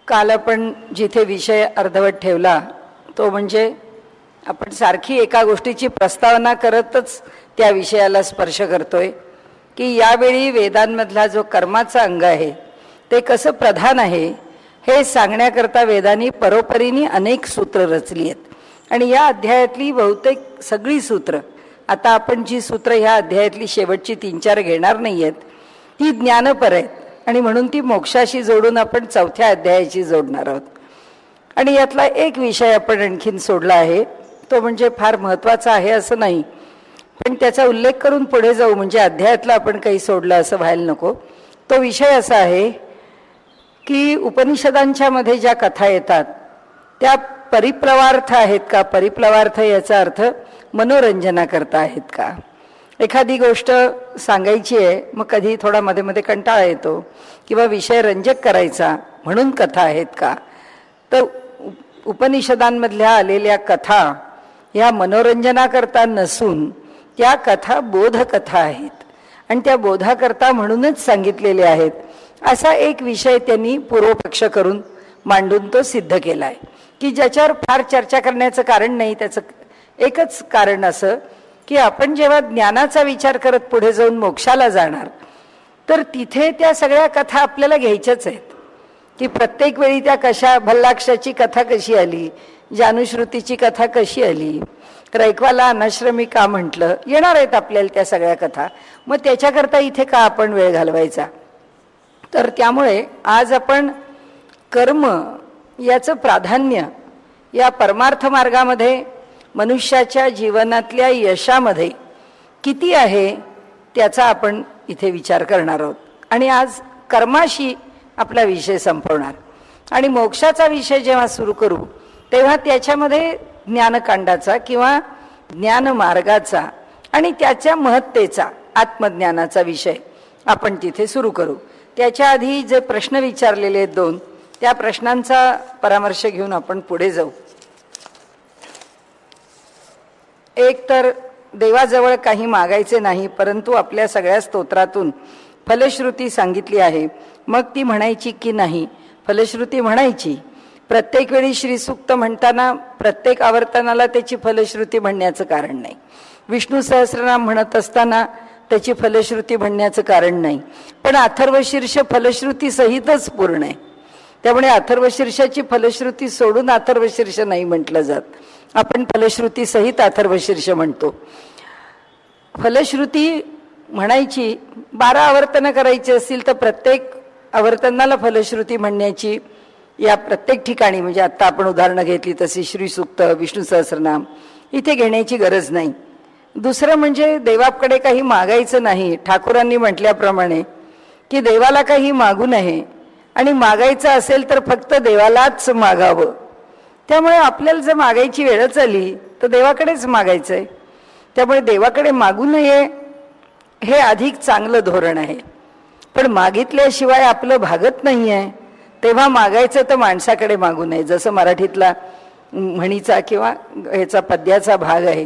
काल आपण जिथे विषय अर्धवट ठेवला तो म्हणजे आपण सारखी एका गोष्टीची प्रस्तावना करतच त्या विषयाला स्पर्श करतोय की यावेळी वेदांमधला जो कर्माचा अंग आहे ते कसं प्रधान आहे हे सांगण्याकरता वेदांनी परोपरीने अनेक सूत्र रचली आहेत आणि या अध्यायातली बहुतेक सगळी सूत्र, आता आपण जी सूत्र ह्या अध्यायातली शेवटची 3-4 घेणार नाही आहेत ती ज्ञानपर आहेत आणि म्हणून ती मोक्षाशी जोडून आपण 4थ्या अध्यायाची जोडणार आहोत. आणि यातला एक विषय आपण आणखीन सोडला आहे, तो म्हणजे फार महत्त्वाचा आहे असं नाही पण त्याचा उल्लेख करून पुढे जाऊ, म्हणजे अध्यायातलं आपण काही सोडलं असं व्हायला नको. तो विषय असा आहे की उपनिषदांच्या मध्ये ज्या कथा येतात त्या परिप्लवार्थ आहेत का, परिप्लवार्थ याचा अर्थ मनोरंजनाकरता आहेत का. एखादी गोष्ट सांगायची आहे मग कधी थोडा मध्ये मध्ये कंटाळा येतो किंवा विषय रंजक करायचा म्हणून कथा आहेत का, तर उपनिषदांमधल्या आलेल्या कथा ह्या मनोरंजनाकरता नसून त्या कथा बोधकथा आहेत आणि त्या बोधाकरता म्हणूनच सांगितलेल्या आहेत. असा एक विषय त्यांनी पूर्वपक्ष करून मांडून तो सिद्ध केला आहे की ज्याच्यावर फार चर्चा करण्याचं कारण नाही. त्याचं एकच कारण असं की आपण जेव्हा ज्ञानाचा विचार करत पुढे जाऊन मोक्षाला जाणार तर तिथे त्या सगळ्या कथा आपल्याला घ्यायच्याच आहेत की प्रत्येक वेळी त्या कशा, भल्लाक्षाची कथा कशी आली, जानुश्रुतीची कथा कशी आली, रैकवाला अनाश्रमी का म्हटलं, येणार आहेत आपल्याला त्या सगळ्या कथा. मग त्याच्याकरता इथे का आपण वेळ घालवायचा. तर त्यामुळे आज आपण कर्म याचं प्राधान्य या परमार्थ मार्गामध्ये मनुष्याच्या जीवनातल्या यशामध्ये किती आहे त्याचा आपण इथे विचार करणार आहोत. आणि आज कर्माशी आपला विषय संपवणार आणि मोक्षाचा विषय जेव्हा सुरू करू तेव्हा त्याच्यामध्ये ज्ञानकांडाचा किंवा ज्ञानमार्गाचा आणि त्याच्या महत्तेचा, आत्मज्ञानाचा विषय आपण तिथे सुरू करू. त्याच्या आधी जे प्रश्न विचारलेले आहेत 2, त्या प्रश्नांचा परामर्श घेऊन आपण पुढे जाऊ. एक तर देवाजवळ काही मागायचे नाही परंतु आपल्या सगळ्या स्तोत्रातून फलश्रुती सांगितली आहे, मग ती म्हणायची की नाही. फलश्रुती म्हणायची. प्रत्येक वेळी श्रीसूक्त म्हणताना प्रत्येक आवर्तनाला त्याची फलश्रुती म्हणण्याचं कारण नाही. विष्णू सहस्रनाम म्हणत असताना त्याची फलश्रुती म्हणण्याचं कारण नाही. पण अथर्वशीर्ष फलश्रुती सहितच पूर्ण आहे. त्यामुळे अथर्वशीर्षाची फलश्रुती सोडून अथर्वशीर्ष नाही म्हटलं जात. आपण फलश्रुती सहित अथर्वशीर्ष म्हणतो. फलश्रुती म्हणायची. 12 आवर्तनं करायची असतील तर प्रत्येक आवर्तनाला फलश्रुती म्हणण्याची या प्रत्येक ठिकाणी, म्हणजे आत्ता आपण उदाहरणं घेतली तशी श्रीसूक्त, विष्णू सहस्रनाम इथे घेण्याची गरज नाही. दुसरं म्हणजे देवाकडे काही मागायचं नाही. ठाकूरांनी म्हटल्याप्रमाणे की देवाला काही मागू नये आणि मागायचं असेल तर फक्त देवालाच मागावं. त्यामुळे आपल्याला जर मागायची वेळच आली तर देवाकडेच मागायचं आहे. त्यामुळे देवाकडे मागू नये हे अधिक चांगलं धोरण आहे. पण मागितल्याशिवाय आपलं भागत नाही आहे तेव्हा मागायचं तर माणसाकडे मागू नये. जसं मराठीतला म्हणीचा किंवा ह्याचा पद्याचा भाग आहे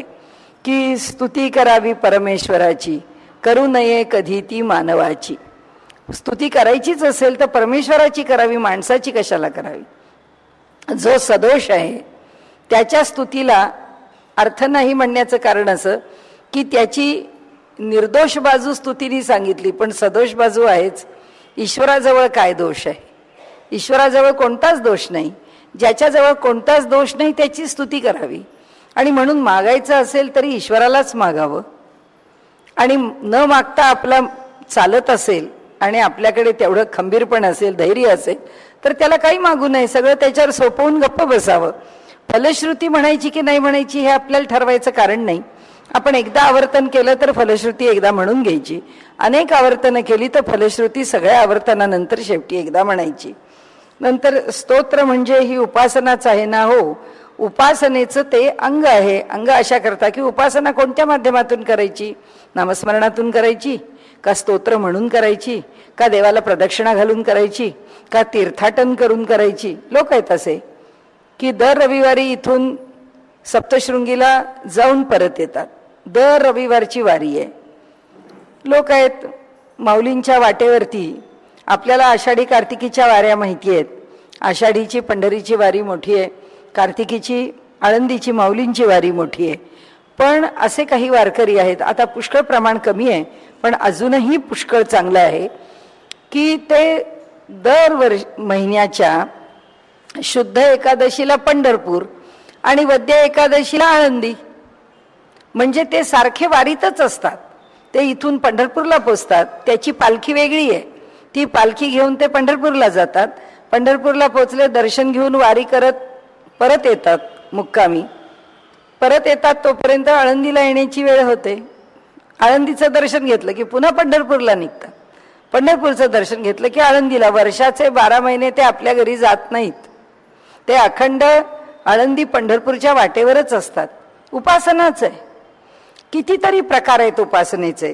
की स्तुती करावी परमेश्वराची, करू नये कधी ती मानवाची. स्तुती करायचीच असेल तर परमेश्वराची करावी, माणसाची कशाला करावी. जो सदोष आहे त्याच्या स्तुतीला अर्थ नाही म्हणण्याचं कारण असं की त्याची निर्दोष बाजू स्तुतीने सांगितली पण सदोष बाजू आहेच. ईश्वराजवळ काय दोष आहे. ईश्वराजवळ कोणताच दोष नाही. ज्याच्याजवळ कोणताच दोष नाही त्याची स्तुती करावी. आणि म्हणून मागायचं असेल तरी ईश्वरालाच मागावं. आणि न मागता आपला चालत असेल आणि आपल्याकडे तेवढं खंबीरपण असेल, धैर्य असेल तर त्याला काही मागू नये, सगळं त्याच्यावर सोपवून गप्प बसावं. फलश्रुती म्हणायची की नाही म्हणायची हे आपल्याला ठरवायचं कारण नाही. आपण एकदा आवर्तन केलं तर फलश्रुती एकदा म्हणून घ्यायची. अनेक आवर्तनं केली तर फलश्रुती सगळ्या आवर्तनानंतर शेवटी एकदा म्हणायची. नंतर स्तोत्र म्हणजे ही उपासनाच आहे ना. हो, उपासनेचं ते अंग आहे. अंग अशा करता की उपासना कोणत्या माध्यमातून करायची. नामस्मरणातून करायची का, स्तोत्र म्हणून करायची का, देवाला प्रदक्षिणा घालून करायची का, तीर्थाटन करून करायची. लोक आहेत असे की दर रविवारी इथून सप्तशृंगीला जाऊन परत येतात. दर रविवारची वारी आहे. लोक आहेत माऊलींच्या वाटेवरती. आपल्याला आषाढी कार्तिकीच्या वाऱ्या माहिती आहेत. आषाढीची पंढरीची वारी मोठी आहे, कार्तिकीची आळंदीची माऊलींची वारी मोठी आहे. पण असे काही वारकरी आहेत, आता पुष्कळ प्रमाण कमी आहे पण अजूनही पुष्कळ चांगलं आहे, की ते दर महिन्याच्या शुद्ध एकादशीला पंढरपूर आणि वद्य एकादशीला आळंदी, म्हणजे ते सारखे वारीतच असतात. ते इथून पंढरपूरला पोचतात, त्याची पालखी वेगळी आहे, ती पालखी घेऊन ते पंढरपूरला जातात. पंढरपूरला पोचले, दर्शन घेऊन वारी करत परत येतात मुक्कामी. परत येतात तोपर्यंत आळंदीला येण्याची वेळ होते. आळंदीचं दर्शन घेतलं की पुन्हा पंढरपूरला निघतात. पंढरपूरचं दर्शन घेतलं की आळंदीला. वर्षाचे 12 महिने ते आपल्या घरी जात नाहीत, ते अखंड आळंदी पंढरपूरच्या वाटेवरच असतात. उपासनाच आहे, कितीतरी प्रकार आहेत उपासनेचे.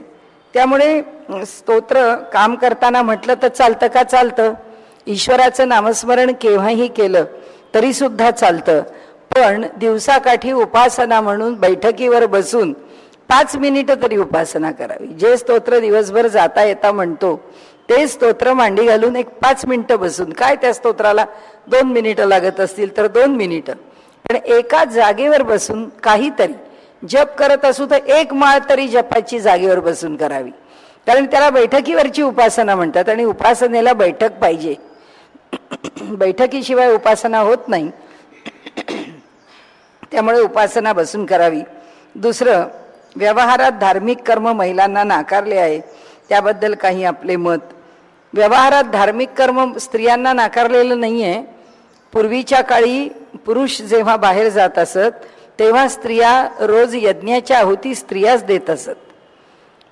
त्यामुळे स्तोत्र काम करताना म्हटलं तर चालतं का? चालतं. ईश्वराचं नामस्मरण केव्हाही केलं तरी सुद्धा चालतं. पण दिवसाकाठी उपासना म्हणून बैठकीवर बसून 5 मिनिटं तरी उपासना करावी. जे स्तोत्र दिवसभर जाता येता म्हणतो ते स्तोत्र मांडी घालून एक 5 मिनिटं बसून, काय त्या स्तोत्राला 2 मिनिटं लागत असतील तर 2 मिनिटं, पण एका जागेवर बसून काहीतरी जप करत असू तर 1 माळ तरी जपाची जागेवर बसून करावी. कारण त्याला बैठकीवरची उपासना म्हणतात आणि उपासनेला बैठक पाहिजे. बैठकीशिवाय उपासना होत नाही. त्यामुळे उपासना बसून करावी. दुसरं, व्यवहारात धार्मिक कर्म महिलांना नाकारले आहे, त्याबद्दल काही आपले मत. व्यवहारात धार्मिक कर्म स्त्रियांना नाकारलेलं नाही आहे. पूर्वीच्या काळी पुरुष जेव्हा बाहेर जात असत तेव्हा स्त्रिया रोज यज्ञाच्या आहुती स्त्रियाच देत असत.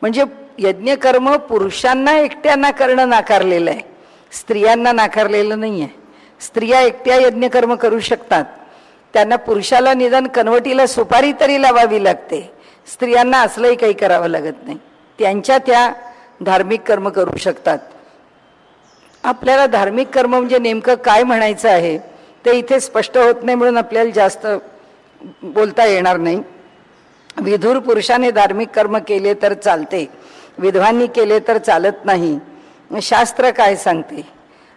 म्हणजे यज्ञकर्म पुरुषांना एकट्यांना करणं नाकारलेलं आहे, स्त्रियांना नाकारलेलं नाही आहे. स्त्रिया एकट्या यज्ञकर्म करू शकतात. त्यांना पुरुषाला निदान कनवटीला सुपारी तरी लावावी लागते. स्त्रियांना असलंही काही करावं लागत नाही. त्यांच्या त्या धार्मिक कर्म करू शकतात. आपल्याला धार्मिक कर्म म्हणजे नेमकं काय म्हणायचं आहे ते इथे स्पष्ट होत नाही, म्हणून आपल्याला जास्त बोलता येणार नाही. विधुर पुरुषाने धार्मिक कर्म केले तर चालते, विधवांनी केले तर चालत नाही. शास्त्र काय सांगते?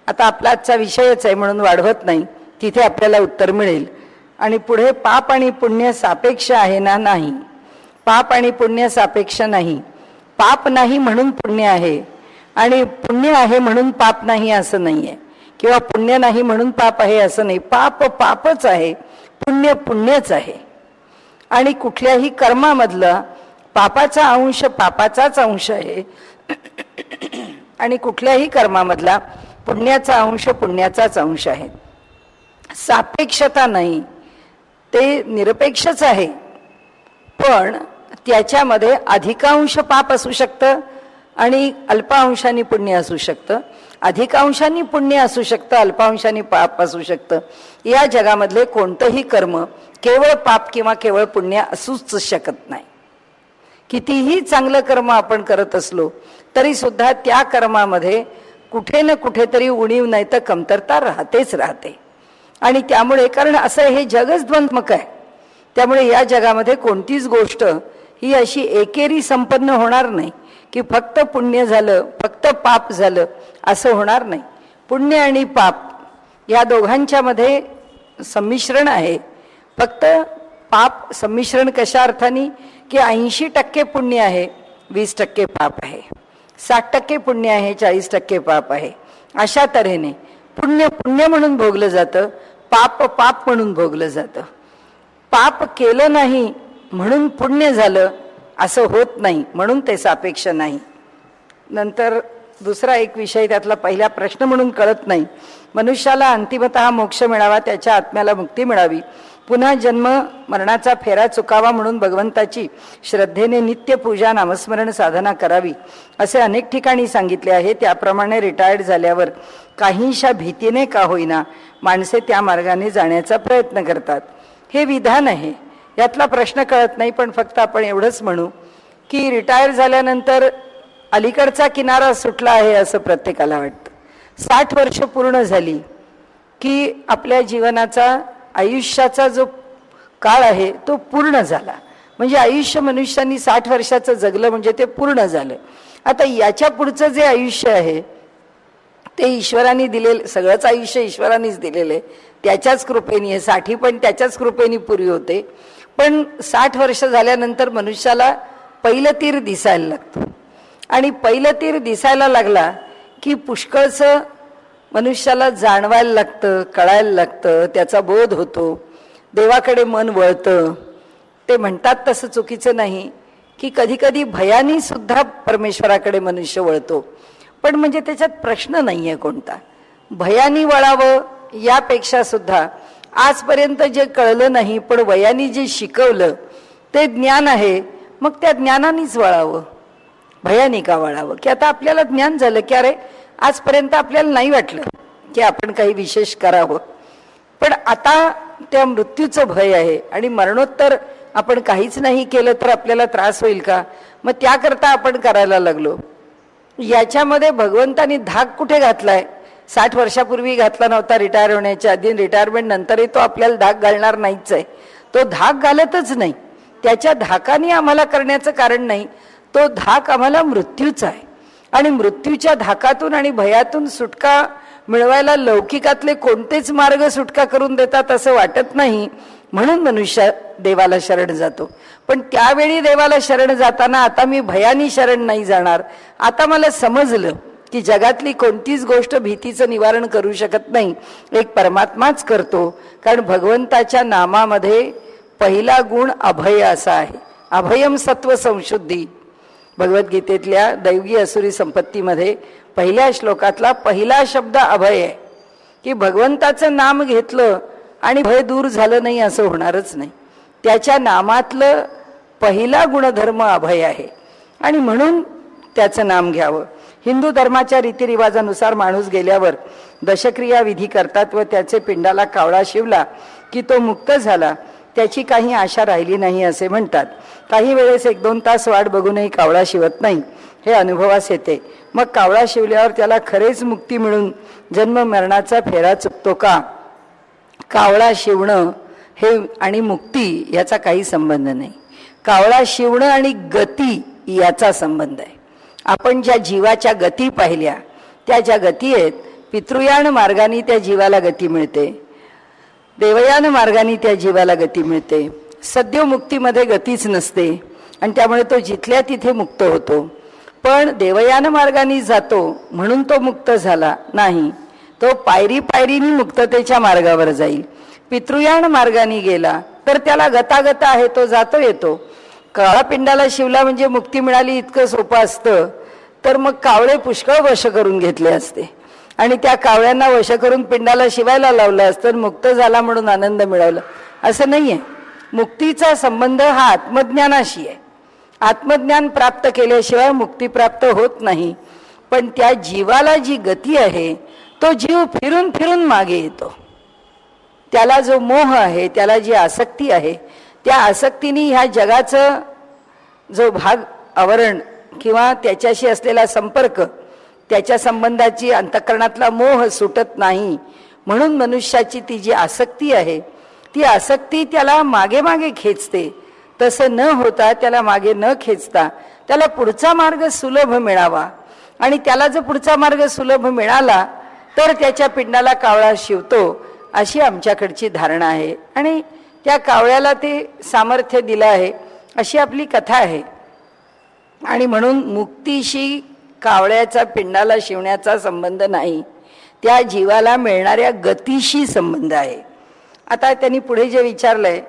आता आपला आजचा विषयच आहे म्हणून वाढवत नाही, तिथे आपल्याला उत्तर मिळेल. आणि पुढे पाप आणि पुण्य सापेक्ष आहे ना? नाही. पाप आणि पुण्य सापेक्ष नाही. पाप नाही म्हणून पुण्य आहे आणि पुण्य आहे म्हणून पाप नाही असं नाही आहे, किंवा पुण्य नाही म्हणून पाप आहे असं नाही. पाप पापच आहे, पुण्य पुण्यच आहे. आणि कुठल्याही कर्मामधला पापाचा अंश पापाचाच अंश आहे आणि कुठल्याही कर्मामधला पुण्याचा अंश पुण्याचाच अंश आहे. सापेक्षता नाही, ते निरपेक्षच आहे. पण त्याच्यामध्ये अधिकांश पाप असू शकतं आणि अल्पांशाने पुण्य असू शकतं. अधिकांशाने पुण्य असू शकतं, अल्पांशाने पाप असू शकतं. या जगामधले कोणतंही कर्म केवळ पाप किंवा केवळ पुण्य असूच शकत नाही. कितीही चांगलं कर्म आपण करत असलो तरी सुद्धा त्या कर्मामध्ये कुठे ना कुठेतरी उणीव नाही तर कमतरता राहतेच राहते. आणि त्यामुळे, कारण असं हे जगच द्वंद्वात्मक आहे, त्यामुळे या जगामध्ये कोणतीच गोष्ट ही अशी एकेरी संपन्न होणार नाही की फक्त पुण्य झालं फक्त पाप झालं असं होणार नाही. पुण्य आणि पाप या दोघांच्या मध्ये संमिश्रण आहे. फक्त पाप संमिश्रण कशा अर्थाने की 80% पुण्य आहे, 20% पाप आहे, 60% पुण्य आहे, 40% पाप आहे. अशा तऱ्हेने पुण्य पुण्य म्हणून भोगलं जातं, पाप पाप म्हणून भोगलं जातं. पाप केलं नाही म्हणून पुण्य झालं असं होत नाही, म्हणून ते सापेक्ष नाही. नंतर दुसरा एक विषय त्यातला पहिला प्रश्न म्हणून कळत नाही. मनुष्याला अंतिमतः मोक्ष मिळावा, त्याच्या आत्म्याला मुक्ती मिळावी, पुन्हा जन्म मरणाचा फेरा चुकावा म्हणून भगवंताची श्रद्धेने नित्य पूजा नामस्मरण साधना करावी असे अनेक ठिकाणी सांगितले आहे. त्याप्रमाणे रिटायर्ड झाल्यावर काहीशा भीतीने का होईना माणसे त्या मार्गाने जाण्याचा प्रयत्न करतात. हे विधान आहे, यातला प्रश्न कळत नाही. पण फक्त आपण एवढंच म्हणू की रिटायर झाल्यानंतर अलीकडचा किनारा सुटला आहे असं प्रत्येकाला वाटतं. 60 वर्ष पूर्ण झाली की आपल्या जीवनाचा आयुष्याचा जो काळ आहे तो पूर्ण झाला. म्हणजे आयुष्य मनुष्यानी 60 वर्षाचं जगलं म्हणजे ते पूर्ण झालं. आता याच्या पुढचं जे आयुष्य आहे ते ईश्वराने दिलेलं सगळंच आयुष्य ईश्वरानेच दिलेलं आहे, त्याच्याच कृपेने आहे. 60 पण त्याच्याच कृपेने पुरी होते. पण 60 वर्ष झाल्यानंतर मनुष्याला पहिलं तीर दिसायला लागतं, आणि पहिलं तीर दिसायला लागला की पुष्कळचं मनुष्याला जाणवायला लागतं, कळायला लागतं, त्याचा बोध होतो, देवाकडे मन वळतं. ते म्हणतात तसं चुकीचं नाही की कधी कधी भयानी सुद्धा परमेश्वराकडे मनुष्य वळतो, पण म्हणजे त्याच्यात प्रश्न नाही आहे कोणता. भयानी वळावं यापेक्षा सुद्धा आजपर्यंत जे कळलं नाही पण वयानी जे शिकवलं ते ज्ञान आहे, मग त्या ज्ञानानेच वळावं. भयानी का वळावं? की आता आपल्याला ज्ञान झालं की अरे आजपर्यंत आपल्याला नाही वाटलं की आपण काही विशेष करावं, पण आता त्या मृत्यूचं भय आहे आणि मरणोत्तर आपण काहीच नाही केलं तर आपल्याला त्रास होईल का, मग त्याकरता आपण करायला लागलो. याच्यामध्ये भगवंतानी धाक कुठे घातलाय? 60 वर्षापूर्वी घातला नव्हता रिटायर होण्याच्या आधी, रिटायरमेंट नंतरही तो आपल्याला धाक घालणार नाहीच आहे. तो धाक घालतच नाही, त्याच्या धाकाने आम्हाला करण्याचं कारण नाही. तो धाक आम्हाला मृत्यूचा आहे, आणि मृत्यूच्या धाकातून आणि भयातून सुटका मिळवायला लौकिकातले कोणतेच मार्ग सुटका करून देतात असं वाटत नाही. म्हणून मनुष्य देवाला शरण जातो. पण त्यावेळी देवाला शरण जाताना आता मी भयानी शरण नाही जाणार. आता मला समजलं की जगातली कोणतीच गोष्ट भीतीचं निवारण करू शकत नाही, एक परमात्माच करतो. कारण भगवंताच्या नामामध्ये पहिला गुण अभय असा आहे. अभयम सत्व संशुद्धी. भगवद्गीतेतल्या दैवी असुरी संपत्तीमध्ये पहिल्या श्लोकातला पहिला शब्द अभय आहे, की भगवंताचं नाम घेतलं आणि भय दूर झालं नाही असं होणारच नाही. त्याच्या नामातलं पहिला गुणधर्म अभय आहे, आणि म्हणून त्याचं नाम घ्यावं. हिंदू धर्माच्या रीतिरिवाजानुसार माणूस गेल्यावर दशक्रिया विधी करतात व त्याचे पिंडाला कावळा शिवला की तो मुक्त झाला, त्याची काही आशा राहिली नाही असे म्हणतात. काही वेळेस 1-2 तास वाट बघूनही कावळा शिवत नाही, हे अनुभवास येते. मग कावळा शिवल्यावर त्याला खरेच मुक्ती मिळून जन्म मरणाचा फेरा चुकतो का? कावळा शिवणं हे आणि मुक्ती याचा काही संबंध नाही. कावळा शिवणं आणि गती याचा संबंध आहे. आपण ज्या जीवाच्या गती पाहिल्या त्या ज्या गती आहेत, पितृयान मार्गाने त्या जीवाला गती मिळते, देवयान मार्गाने त्या जीवाला गती मिळते. सद्योमुक्तीमध्ये गतीच नसते आणि त्यामुळे तो जिथल्या तिथे मुक्त होतो. पण देवयान मार्गाने जातो म्हणून तो मुक्त झाला नाही, तो पायरी पायरीने मुक्ततेच्या मार्गावर जाईल. पितृयान मार्गाने गेला तर त्याला गतागता आहे, तो जातो येतो. काळा पिंडाला शिवला म्हणजे मुक्ती मिळाली इतकं सोपं असतं तर मग कावळे पुष्कळ वश करून घेतले असते आणि त्या कावळ्यांना वश करून पिंडाला शिवायला लावलं असतं, मुक्त झाला म्हणून आनंद मिळवला असं नाहीये. मुक्तीचा संबंध हा आत्मज्ञानाशी आहे. आत्मज्ञान प्राप्त केल्याशिवाय मुक्ती प्राप्त होत नाही. पण त्या जीवाला जी गती आहे तो जीव फिरून फिरून मागे येतो. त्याला जो मोह आहे, त्याला जी आसक्ती आहे, त्या आसक्तीने ह्या जगाचं जो भाग आवरण किंवा त्याच्याशी असलेला संपर्क, त्याच्या संबंधाची अंतःकरणातला मोह सुटत नाही. म्हणून मनुष्याची ती जी आसक्ती आहे ती आसक्ती त्याला मागे मागे खेचते. तसं न होता त्याला मागे न खेचता त्याला पुढचा मार्ग सुलभ मिळावा, आणि त्याला जर पुढचा मार्ग सुलभ मिळाला तर त्याच्या पिंडाला कावळा शिवतो अशी आमच्याकडची धारणा आहे. आणि त्या कावळ्याला ते सामर्थ्य दिलं आहे अशी आपली कथा आहे. आणि म्हणून मुक्तीशी कावळ्याचा पिंडाला शिवण्याचा संबंध नाही, त्या जीवाला मिळणाऱ्या गतीशी संबंध आहे. आता त्यांनी पुढे जे विचारलंय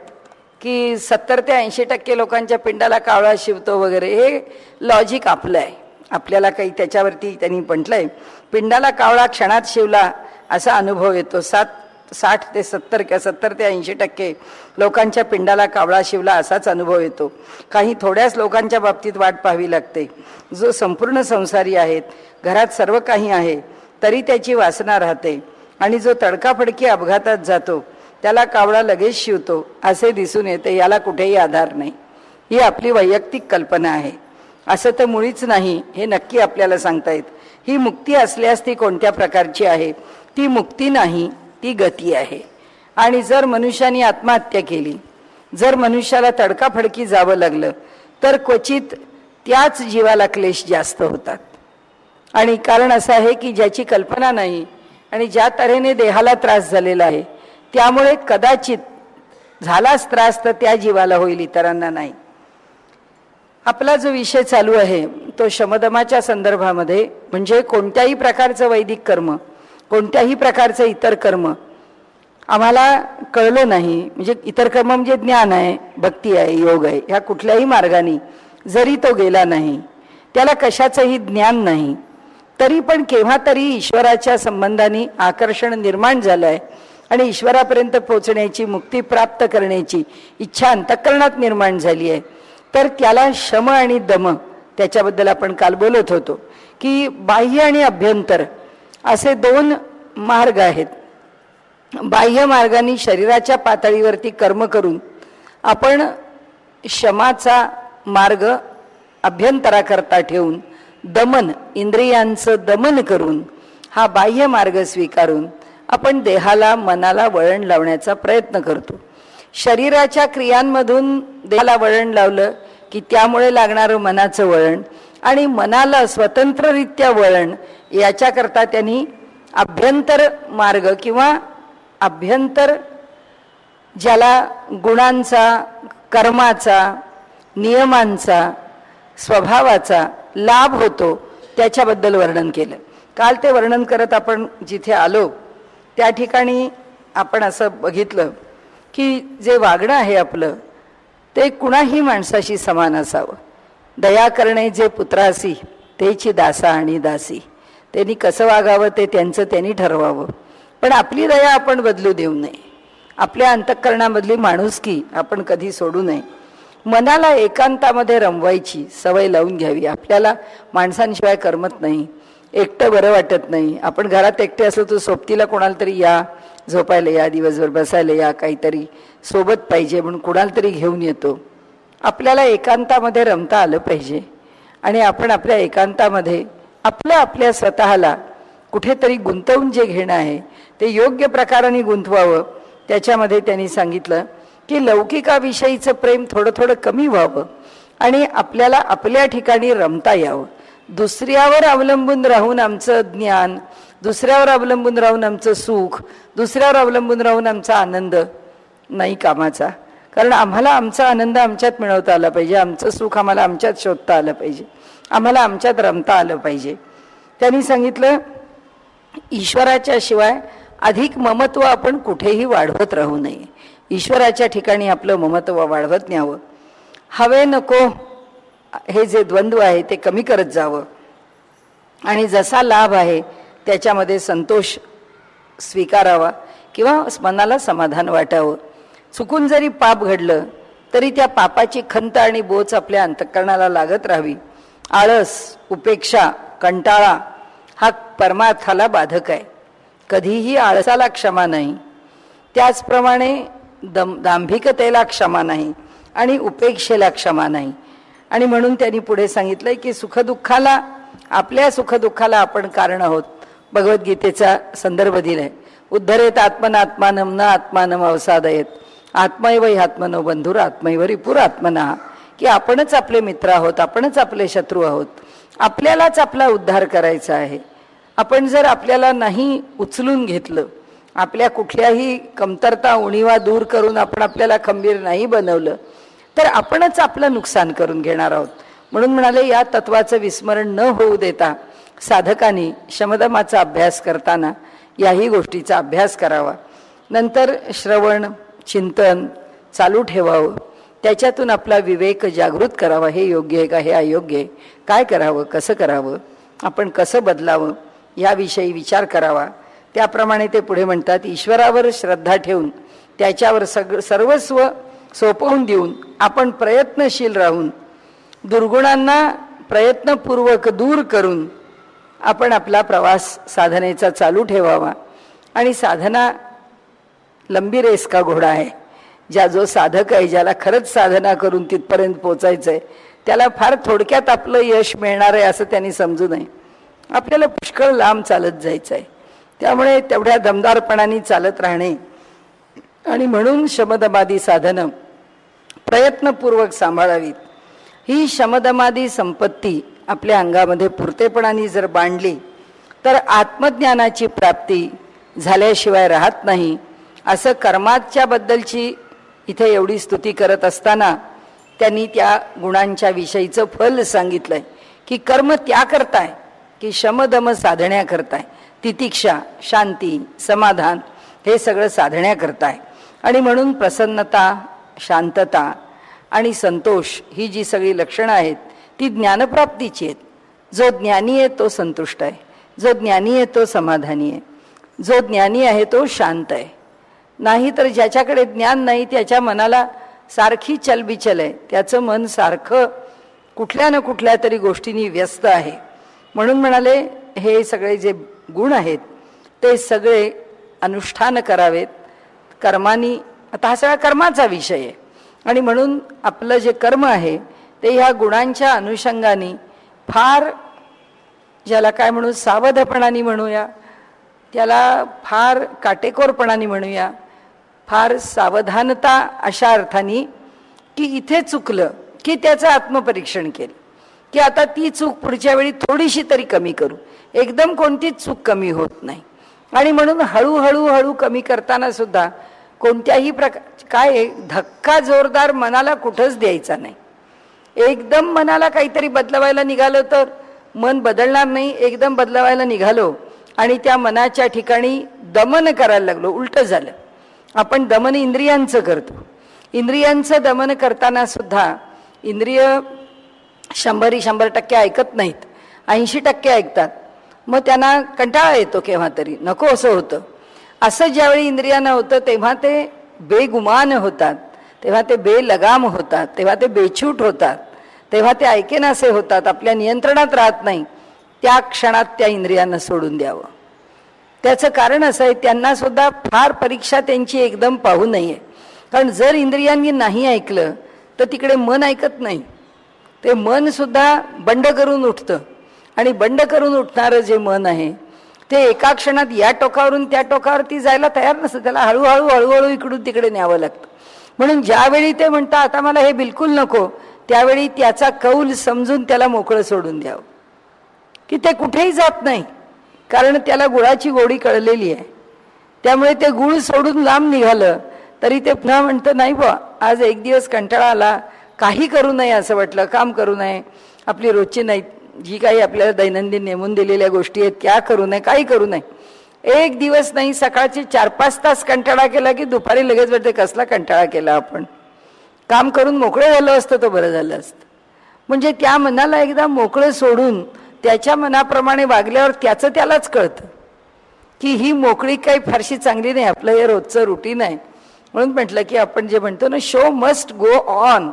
की 70 ते 80% लोकांच्या पिंडाला कावळा शिवतो वगैरे, हे लॉजिक आपलं आहे. आपल्याला काही त्याच्यावरती त्यांनी म्हटलंय पिंडाला कावळा क्षणात शिवला असा अनुभव येतो. 60 ते 70 किंवा 70 ते 80% लोकांच्या पिंडाला कावळा शिवला असाच अनुभव येतो. काही थोड्याच लोकांच्या बाबतीत वाट पाहावी लागते. जो संपूर्ण संसारी आहेत, घरात सर्व काही आहे तरी त्याची वासना राहते, आणि जो तडकाफडकी अपघातात जातो त्याला कावळा लगेच शिवतो असे दिसून येते. याला कुठेही आधार नाही. ही आपली वैयक्तिक कल्पना आहे. असं तर मुळीच नाही हे नक्की आपल्याला सांगता येत. ही मुक्ती असल्यास ती कोणत्या प्रकारची आहे? ती मुक्ती नाही, ती गती आहे. आणि जर मनुष्याने आत्महत्या केली, जर मनुष्याला तडकाफडकी जावं लागलं तर क्वचित त्याच जीवाला क्लेश जास्त होतात. आणि कारण असं आहे की ज्याची कल्पना नाही आणि ज्या तऱ्हेने देहाला त्रास झालेला आहे त्यामुळे कदाचित झालाच त्रास तर त्या जीवाला होईल, इतरांना नाही. आपला जो विषय चालू आहे तो शमदमाच्या संदर्भामध्ये, म्हणजे कोणत्याही प्रकारचं वैदिक कर्म, कोणत्याही प्रकारचं इतर कर्म आम्हाला कळलं नाही, म्हणजे इतर कर्म म्हणजे ज्ञान आहे, भक्ती आहे, योग आहे, ह्या कुठल्याही मार्गाने जरी तो गेला नाही, त्याला कशाचंही ज्ञान नाही, तरी पण केव्हा तरी ईश्वराच्या संबंधाने आकर्षण निर्माण झालं आहे आणि ईश्वरापर्यंत पोहोचण्याची, मुक्ती प्राप्त करण्याची इच्छा अंतःकरणात निर्माण झाली आहे, तर त्याला शम आणि दम, त्याच्याबद्दल आपण काल बोलत होतो की बाह्य आणि अभ्यंतर असे दोन मार्ग आहेत. बाह्य मार्गाने शरीराच्या पातळीवरती कर्म करून आपण शमाचा मार्ग अभ्यंतराकरता ठेवून दमन, इंद्रियांचं दमन करून हा बाह्य मार्ग स्वीकारून आपण देहाला, मनाला वळण लावण्याचा प्रयत्न करतो. शरीराच्या क्रियांमधून देहाला वळण लावलं की त्यामुळे लागणारं मनाचं वळण आणि मनाला स्वतंत्ररित्या वळण, याच्याकरता त्यांनी अभ्यंतर मार्ग किंवा अभ्यंतर, ज्याला गुणांचा, कर्माचा, नियमांचा, स्वभावाचा लाभ होतो त्याच्याबद्दल वर्णन केलं. काल ते वर्णन करत आपण जिथे आलो त्या ठिकाणी आपण असं बघितलं की जे वागणं आहे आपलं ते कुणाही माणसाशी समान असावं. दया करणे जे पुत्रासी तेची दासा आणि दासी, त्यांनी कसं वागावं ते त्यांचं त्यांनी ठरवावं, पण आपली दया आपण बदलू देऊ नये. आपल्या अंतःकरणामधली माणुसकी आपण कधी सोडू नये. मनाला एकांतामध्ये रमवायची सवय लावून घ्यावी. आपल्याला माणसांशिवाय करमत नाही, एकटं बरं वाटत नाही. आपण घरात एकटे असलो तर सोबतीला कोणाला तरी या, झोपायला या, दिवसभर बसायला या, काहीतरी सोबत पाहिजे म्हणून कोणाला तरी घेऊन येतो. आपल्याला एकांतामध्ये रमता आलं पाहिजे आणि आपण आपल्या एकांतामध्ये आपल्या स्वतःला कुठेतरी गुंतवून जे घेणं आहे ते योग्य प्रकाराने गुंतवावं. त्याच्यामध्ये त्यांनी सांगितलं की लौकिकाविषयीचं प्रेम थोडं थोडं कमी व्हावं आणि आपल्याला आपल्या ठिकाणी रमता यावं. दुसऱ्यावर अवलंबून राहून आमचं ज्ञान, दुसऱ्यावर अवलंबून राहून आमचं सुख, दुसऱ्यावर अवलंबून राहून आमचा आनंद नाही कामाचा. कारण आम्हाला आमचा आनंद आमच्यात मिळवता आला पाहिजे, आमचं सुख आम्हाला आमच्यात शोधता आलं पाहिजे, आम्हाला आमच्यात रमता आलं पाहिजे. त्यांनी सांगितलं ईश्वराच्या शिवाय अधिक ममत्व आपण कुठेही वाढवत राहू नये. ईश्वराच्या ठिकाणी आपलं ममत्व वाढवत न्यावं. हवे नको हे जे द्वंद्व आहे ते कमी करत जावं आणि जसा लाभ आहे त्याच्यामध्ये संतोष स्वीकारावा किंवा मनाला समाधान वाटावं. चुकून जरी पाप घडलं तरी त्या पापाची खंत आणि बोच आपल्या अंतःकरणाला लागत राहावी. आळस, उपेक्षा, कंटाळा हा परमार्थाला बाधक आहे. कधीही आळसाला क्षमा नाही, त्याचप्रमाणे दांभिकतेला क्षमा नाही आणि उपेक्षेला क्षमा नाही. आणि म्हणून त्यांनी पुढे सांगितलंय की सुखदुःखाला, आपल्या सुखदुःखाला आपण कारण आहोत. भगवद्गीतेचा संदर्भ दिलाय. उद्धरेत आत्मनात्मानम न आत्मानम अवसादयेत, आत्मैव ह्यात्मनो बंधुर आत्मैव रिपुर आत्मना, की आपणच आपले मित्र आहोत, आपणच आपले शत्रू आहोत. आपल्यालाच आपला उद्धार करायचा आहे. आपण जर आपल्याला नाही उचलून घेतलं, आपल्या कुठल्याही कमतरता, उणीवा दूर करून आपण आपल्याला खंबीर नाही बनवलं तर आपणच आपलं नुकसान करून घेणार आहोत. म्हणून म्हणाले या तत्वाचं विस्मरण न होऊ देता साधकांनी शमदमाचा अभ्यास करताना याही गोष्टीचा अभ्यास करावा. नंतर श्रवण, चिंतन चालू ठेवावं. त्याच्यातून आपला विवेक जागृत करावा. हे योग्य आहे का, हे अयोग्य आहे, काय करावं, कसं करावं, आपण कसं बदलावं याविषयी विचार करावा. त्याप्रमाणे ते पुढे म्हणतात ईश्वरावर श्रद्धा ठेवून त्याच्यावर सर्वस्व सोपवून देऊन आपण प्रयत्नशील राहून दुर्गुणांना प्रयत्नपूर्वक दूर करून आपण आपला प्रवास साधनेचा चालू ठेवावा. आणि साधना लंबी रेस का घोडा आहे. जो साधक आहे, ज्याला खरंच साधना करून तिथपर्यंत पोचायचं आहे, त्याला फार थोडक्यात आपलं यश मिळणार आहे असं त्यांनी समजू नये. आपल्याला पुष्कळ लांब चालत जायचं आहे. त्यामुळे तेवढ्या दमदारपणाने चालत राहणे आणि म्हणून शमदमादी साधनं प्रयत्नपूर्वक सांभाळावीत. ही शमदमादी संपत्ती आपल्या अंगामध्ये पुरतेपणाने जर बांधली तर आत्मज्ञानाची प्राप्ती झाल्याशिवाय राहत नाही. असं कर्माच्या बद्दलची इथे एवढी स्तुती करत असताना त्यांनी त्या गुणांच्या विषयीचं फल सांगितलंय की कर्म त्या करताय की शमदम साधण्या करताय, तितिक्षा, शांती, समाधान हे सगळं साधण्या करताय. आणि म्हणून प्रसन्नता, शांतता आणि संतोष ही जी सगळी लक्षणं आहेत ती ज्ञानप्राप्तीची आहेत. जो ज्ञानी आहे तो संतुष्ट आहे, जो ज्ञानी आहे तो समाधानी आहे, जो ज्ञानी आहे तो शांत आहे. नाही तर ज्याच्याकडे ज्ञान नाही त्याच्या मनाला सारखी चलबिचल आहे, त्याचं मन सारखं कुठल्या ना कुठल्या तरी गोष्टींनी व्यस्त आहे. म्हणून म्हणाले हे सगळे जे गुण आहेत ते सगळे अनुष्ठान करावेत कर्मानी. आता हा सगळा कर्माचा विषय आहे आणि म्हणून आपलं जे कर्म आहे ते ह्या गुणांच्या अनुषंगाने फार, ज्याला काय म्हणू, सावधपणाने म्हणूया, त्याला फार काटेकोरपणाने म्हणूया, फार सावधानता अशा अर्थाने की इथे चुकलं की त्याचं आत्मपरीक्षण केलं की आता ती चूक पुढच्या वेळी थोडीशी तरी कमी करू. एकदम कोणतीच चूक कमी होत नाही. आणि म्हणून हळूहळू कमी करताना सुद्धा कोणत्याही काय धक्का जोरदार मनाला कुठंच द्यायचा नाही. एकदम मनाला काहीतरी बदलवायला निघालो तर मन बदलणार नाही. एकदम बदलवायला निघालो आणि त्या मनाच्या ठिकाणी दमन करायला लागलो, उलटं झालं. आपण दमन इंद्रियांचं करतो. इंद्रियांचं दमन करताना सुद्धा इंद्रिय 100% ऐकत नाहीत, 80% ऐकतात. मग त्यांना कंटाळा येतो केव्हा तरी, नको असं होतं. असं ज्यावेळी इंद्रियांना होतं तेव्हा ते बेगुमान होतात, तेव्हा ते बेलगाम होतात, तेव्हा ते बेछूट होतात, तेव्हा ते ऐकेनासे होतात, आपल्या नियंत्रणात राहत नाही. त्या क्षणात त्या इंद्रियांना सोडून द्यावं. त्याचं कारण असं आहे त्यांना सुद्धा फार परीक्षा त्यांची एकदम पाहू नये. कारण जर इंद्रियांनी नाही ऐकलं तर तिकडे मन ऐकत नाही. ते मन सुद्धा बंड करून उठतं आणि बंड करून उठणारं जे मन आहे ते एका क्षणात या टोकावरून त्या टोकावरती जायला तयार नसतं. त्याला हळूहळू इकडून तिकडे न्यावं लागतं. म्हणून ज्यावेळी ते म्हणतात आता मला हे बिलकुल नको, त्यावेळी त्याचा कौल समजून त्याला मोकळं सोडून द्यावं की ते कुठेही जात नाही. कारण त्याला गुळाची गोडी कळलेली आहे. त्यामुळे ते गुळ सोडून लांब निघालं तरी ते पुन्हा म्हणतं नाही बुवा, आज एक दिवस कंटाळा आला, काही करू नये असं वाटलं, काम करू नये, आपली रोजची नाही जी काही आपल्याला दैनंदिन नेमून दिलेल्या गोष्टी आहेत त्या करू नये, काही करू नये. एक दिवस नाही, सकाळचे 4-5 तास कंटाळा केला की दुपारी लगेच वाटते कसला कंटाळा केला, आपण काम करून मोकळं झालं असतं तर बरं झालं असतं. म्हणजे त्या मनाला एकदा मोकळं सोडून त्याच्या मनाप्रमाणे वागल्यावर त्याचं त्यालाच कळतं की ही मोकळी काही फारशी चांगली नाही, आपलं हे रोजचं रुटीन आहे. म्हणून म्हटलं की आपण जे म्हणतो ना शो मस्ट गो ऑन,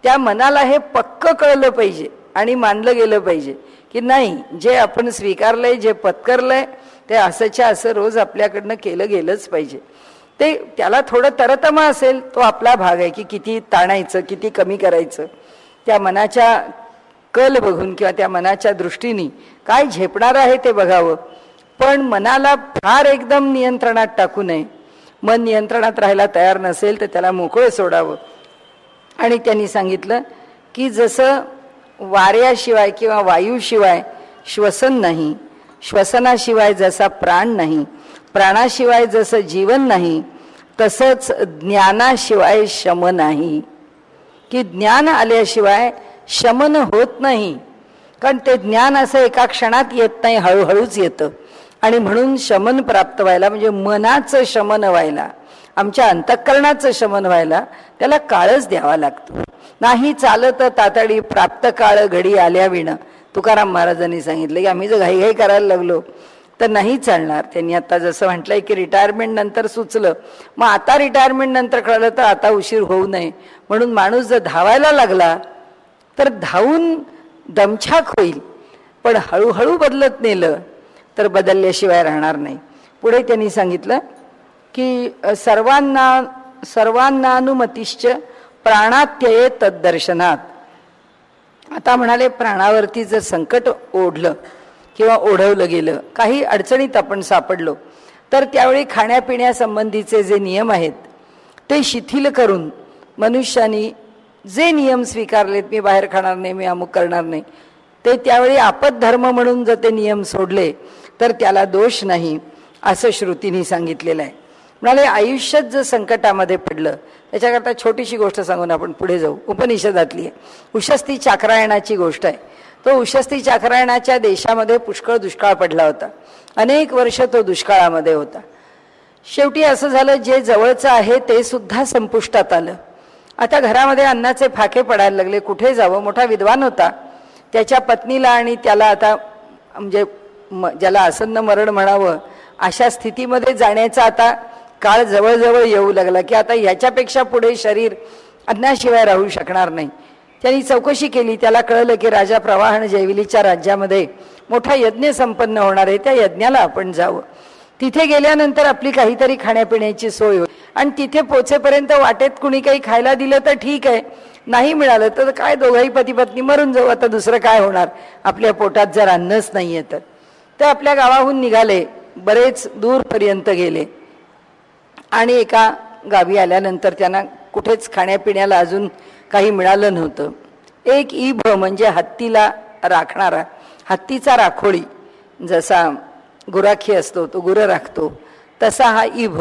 त्या मनाला हे पक्क कळलं पाहिजे आणि मानलं गेलं पाहिजे की नाही, जे आपण स्वीकारलंय, जे पत्करलंय ते असंच्या असं रोज आपल्याकडनं केलं गेलंच पाहिजे. ते त्याला थोडं तरतमा असेल तो आपला भाग आहे की किती ताणायचं, किती कमी करायचं. त्या मनाच्या कल बघून किंवा त्या मनाच्या दृष्टीने काय झेपणार आहे ते बघावं. पण मनाला फार एकदम नियंत्रणात टाकू नये. मन नियंत्रणात राहायला तयार नसेल तर त्याला मोकळं सोडावं. आणि त्यांनी सांगितलं की जसं वाऱ्याशिवाय किंवा वायूशिवाय श्वसन नाही, श्वसनाशिवाय जसा प्राण नाही, प्राणाशिवाय जसं जीवन नाही, तसंच ज्ञानाशिवाय शम नाही. की ज्ञान आल्याशिवाय शमन होत नाही. कारण ते ज्ञान असं एका क्षणात येत नाही, हळूहळूच येतं. आणि म्हणून शमन प्राप्त व्हायला म्हणजे मनाचं शमन व्हायला, आमच्या अंतःकरणाचं शमन व्हायला त्याला काळच द्यावा लागतो. नाही चालत तातडी प्राप्त काळ घडी आल्या विणं, तुकाराम महाराजांनी सांगितलं की आम्ही जर घाईघाई करायला लागलो तर नाही चालणार. त्यांनी आता जसं म्हटलंय की रिटायरमेंट नंतर सुचलं, मग आता रिटायरमेंट नंतर कळलं तर आता उशीर होऊ नये. म्हणून माणूस जर धावायला लागला तर धावून दमछाक होईल, पण हळूहळू बदलत नेलं तर बदलल्याशिवाय राहणार नाही. पुढे त्यांनी सांगितलं की सर्वांनानुमतिश्च प्राणात्यये तद्दर्शनात. आता म्हणाले प्राणावरती जर संकट ओढलं किंवा ओढवलं गेलं, काही अडचणीत आपण सापडलो, तर त्यावेळी खाण्यापिण्यासंबंधीचे जे नियम आहेत ते शिथिल करून मनुष्यानी जे नियम स्वीकारलेत, मी बाहेर खाणार नाही, मी अमुक करणार नाही, ते त्यावेळी आपदधर्म म्हणून जर ते नियम सोडले तर त्याला दोष नाही, असं श्रुतीने सांगितलेलं आहे. म्हणाले आयुष्यात जर संकटामध्ये पडलं, त्याच्याकरता छोटीशी गोष्ट सांगून आपण पुढे जाऊ. उपनिषदातली आहे, उशस्ती चाक्रायणाची गोष्ट आहे. तो उशस्ती चाक्रायणाच्या देशामध्ये पुष्कळ दुष्काळ पडला होता. अनेक वर्ष तो दुष्काळामध्ये होता. शेवटी असं झालं, जे जवळचं आहे ते सुद्धा संपुष्टात आलं. आता घरामध्ये अन्नाचे फाके पडायला लागले. कुठे जावं? मोठा विद्वान होता, त्याच्या पत्नीला आणि त्याला आता म्हणजे ज्याला आसन्न मरण म्हणावं अशा स्थितीमध्ये जाण्याचा आता काळ जवळजवळ येऊ लागला की आता ह्याच्यापेक्षा पुढे शरीर अन्नाशिवाय राहू शकणार नाही. त्यांनी चौकशी केली. त्याला कळलं की राजा प्रवाहन जैविलीच्या राज्यामध्ये मोठा यज्ञ संपन्न होणार आहे, त्या यज्ञाला आपण जावं. तिथे गेल्यानंतर आपली काहीतरी खाण्यापिण्याची सोय होईल आणि तिथे पोचेपर्यंत वाटेत कुणी काही खायला दिलं तर ठीक आहे, नाही मिळालं तर काय दोघंही पती पत्नी मरून जाऊ. आता दुसरं काय होणार, आपल्या पोटात जर अन्नच नाहीये तर. ते आपल्या गावाहून निघाले, बरेच दूरपर्यंत गेले आणि एका गावी आल्यानंतर त्यांना कुठेच खाण्यापिण्याला अजून काही मिळालं नव्हतं. एक इभ म्हणजे हत्तीला राखणारा, हत्तीचा राखोळी, जसा गुराखी असतो तो गुरं राखतो तसा हा इभ,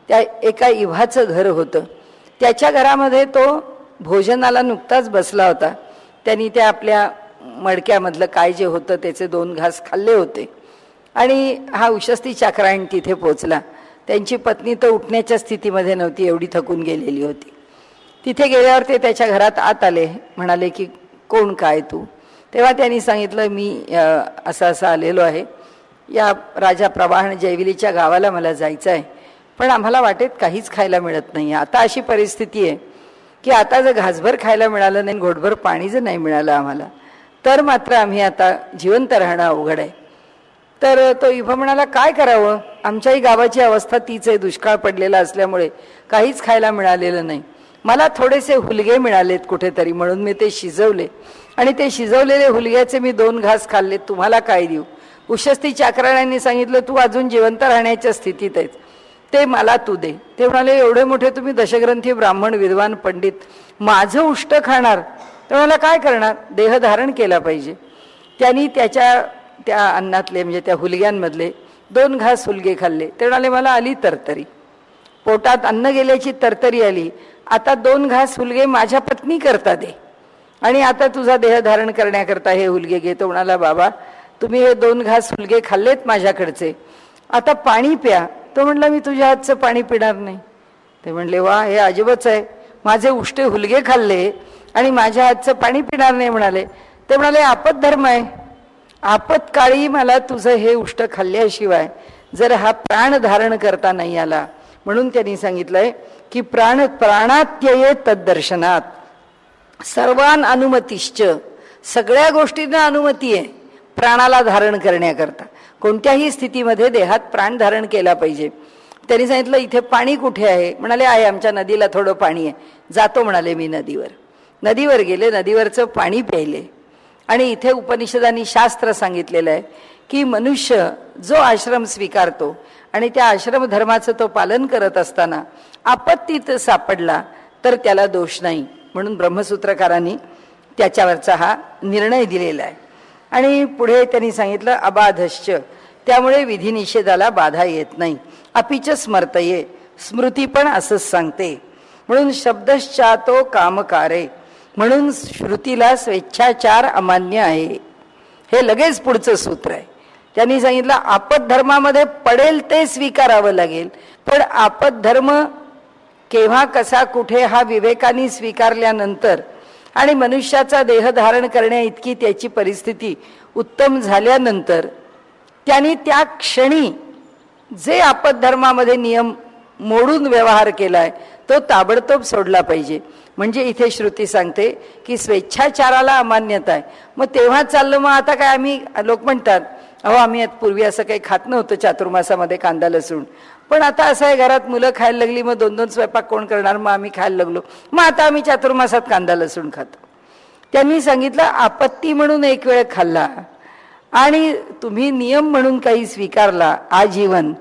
त्या एका इभाचं घर होतं. त्याच्या घरामध्ये तो भोजनाला नुकताच बसला होता. त्यांनी त्या आपल्या मडक्यामधलं काय जे होतं त्याचे 2 घास खाल्ले होते आणि हा उशस्ती चाक्रायण तिथे पोचला. त्यांची पत्नी तर उठण्याच्या स्थितीमध्ये नव्हती, एवढी थकून गेलेली होती. तिथे गेल्यावर ते त्याच्या घरात आत आले. म्हणाले की कोण, काय तू? तेव्हा त्यांनी सांगितलं, मी असं आलेलो आहे, या राजा प्रवाहन जैविलीच्या गावाला मला जायचं आहे, पण आम्हाला वाटेत काहीच खायला मिळत नाही. आता अशी परिस्थिती आहे की आता जर घासभर खायला मिळालं नाही, घोटभर पाणी जर नाही मिळालं आम्हाला, तर मात्र आम्ही आता जिवंत राहणं अवघड आहे. तर तो इभ म्हणाला, काय करावं, आमच्याही गावाची अवस्था तीच आहे, दुष्काळ पडलेला असल्यामुळे काहीच खायला मिळालेलं नाही. मला थोडेसे हुलगे मिळालेत कुठेतरी, म्हणून मी ते शिजवले आणि ते शिजवलेले हुलग्याचे मी 2 घास खाल्ले, तुम्हाला काय देऊ? उशस्ती चाक्रायणाने सांगितलं, तू अजून जिवंत राहण्याच्या स्थितीत आहेस, ते मला तू दे. ते म्हणाले, एवढे मोठे तुम्ही दशग्रंथी ब्राह्मण विद्वान पंडित, माझं उष्ट खाणार, तर मला काय करणार? देह धारण केला पाहिजे. त्यांनी त्या अन्नातले म्हणजे त्या हुलग्यांमधले 2 घास हुलगे खाल्ले. ते म्हणाले, मला आली तरतरी, पोटात अन्न गेल्याची तरतरी आली. आता 2 घास हुलगे माझ्या पत्नी करता दे आणि आता तुझा देह धारण करण्याकरता हे हुलगे घे. तो म्हणाला, बाबा तुम्ही हे 2 घास हुलगे खाल्लेत माझ्याकडचे, आता पाणी प्या. तो म्हणला, मी तुझ्या हातचं पाणी पिणार नाही. ते म्हणले, वा, हे अजिबच आहे, माझे उष्टे हुलगे खाल्ले आणि माझ्या हातचं पाणी पिणार नाही म्हणाले. ते म्हणाले, आपदधर्म आहे, आपत्काळी मला तुझं हे उष्ट खाल्ल्याशिवाय जर हा प्राण धारण करता नाही आला, म्हणून त्यांनी सांगितलंय की प्राणात्यये तद्दर्शनात सर्वान अनुमतिश्च, सगळ्या गोष्टींना अनुमती आहे प्राणाला धारण करण्याकरता. कोणत्याही स्थितीमध्ये देहात प्राण धारण केला पाहिजे. त्यांनी सांगितलं, इथे पाणी कुठे आहे? म्हणाले, आहे, आमच्या नदीला थोडं पाणी आहे, जातो म्हणाले मी नदीवर गेले, नदीवरचं पाणी प्यायले. आणि इथे उपनिषदांनी शास्त्र सांगितलेलं आहे की मनुष्य जो आश्रम स्वीकारतो आणि त्या आश्रम धर्माचं तो पालन करत असताना आपत्तीत सापडला तर त्याला दोष नाही, म्हणून ब्रह्मसूत्रकारांनी त्याच्यावरचा हा निर्णय दिलेला आहे. आणि पुढे त्यांनी सांगितलं, अबाधश्च, त्यामुळे विधिनिषेधाला बाधा येत नाही. अपिच स्मर्तये, स्मृती पण असंच सांगते. म्हणून शब्दश्चातो कामकारे, म्हणून श्रुतीला स्वेच्छाचार अमान्य आहे. हे लगेच पुढचं सूत्र आहे. त्यांनी सांगितलं, आपदधर्मामध्ये पडेल ते स्वीकारावं लागेल, पण आपदधर्म केव्हा कसा कुठे हा विवेकाने स्वीकारल्यानंतर आणि मनुष्याचा देह धारण करण्या इतकी त्याची परिस्थिती उत्तम झाल्यानंतर त्यांनी त्या क्षणी जे आपदधर्मामध्ये नियम मोडून व्यवहार केलाय तो ताबडतोब सोडला पाहिजे. म्हणजे इथे श्रुती सांगते की स्वेच्छाचाराला अमान्यता आहे. मग तेव्हा चाललं, मग आता काय, आम्ही लोक म्हणतात, अहो आम्ही पूर्वी असं काही खात नव्हतं चातुर्मासामध्ये कांदा लसूण, पण आता असं आहे घरात मुलं खायला लागली, मग 2-2 स्वयंपाक कोण करणार, मग आम्ही खायला लागलो, मग आता आम्ही चातुर्मासात कांदा लसूण खातो. त्यांनी सांगितलं, आपत्ती म्हणून एक वेळ खाल्ला आणि तुम्ही नियम म्हणून काही स्वीकारला आजीवन,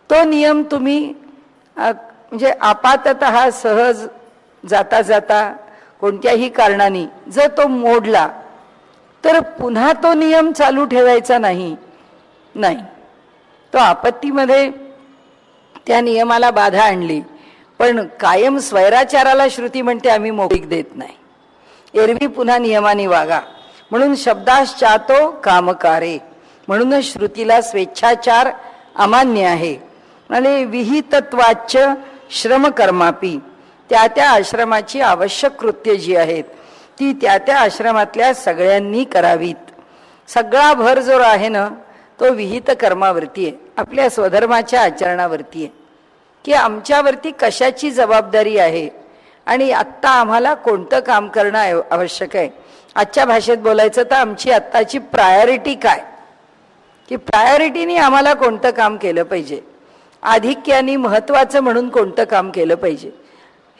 तो नियम तुम्ही म्हणजे आपाततः सहज जाता जाता कोणत्याही कारणाने जर तो मोडला तर पुन्हा तो नियम चालू ठेवायचा नाही. तो आपत्तीमध्ये त्या नियमाला बाधा आणली, पण कायम स्वैराचाराला श्रुती म्हणते आम्ही मोकळीक देत नाही. एरवी पुन्हा नियमाने वागा म्हणून शब्दाश्चातो कामकारे, म्हणूनच श्रुतीला स्वेच्छाचार अमान्य आहे. आणि विहितत्वाच श्रमकर्मापी, त्या त्या आश्रमाची आवश्यक कृत्य जी आहेत ती त्या त्या आश्रमातल्या सगळ्यांनी करावीत. सगळा भर जो आहे ना तो विहित कर्मावरती आहे, आपल्या स्वधर्माच्या आचरणावरती आहे, की आमच्यावरती कशाची जबाबदारी आहे आणि आत्ता आम्हाला कोणतं काम करणं आवश्यक आहे. आजच्या भाषेत बोलायचं तर आमची आत्ताची प्रायोरिटी काय, की प्रायोरिटीने आम्हाला कोणतं काम केलं पाहिजे, आधिक्याने महत्त्वाचं म्हणून कोणतं काम केलं पाहिजे,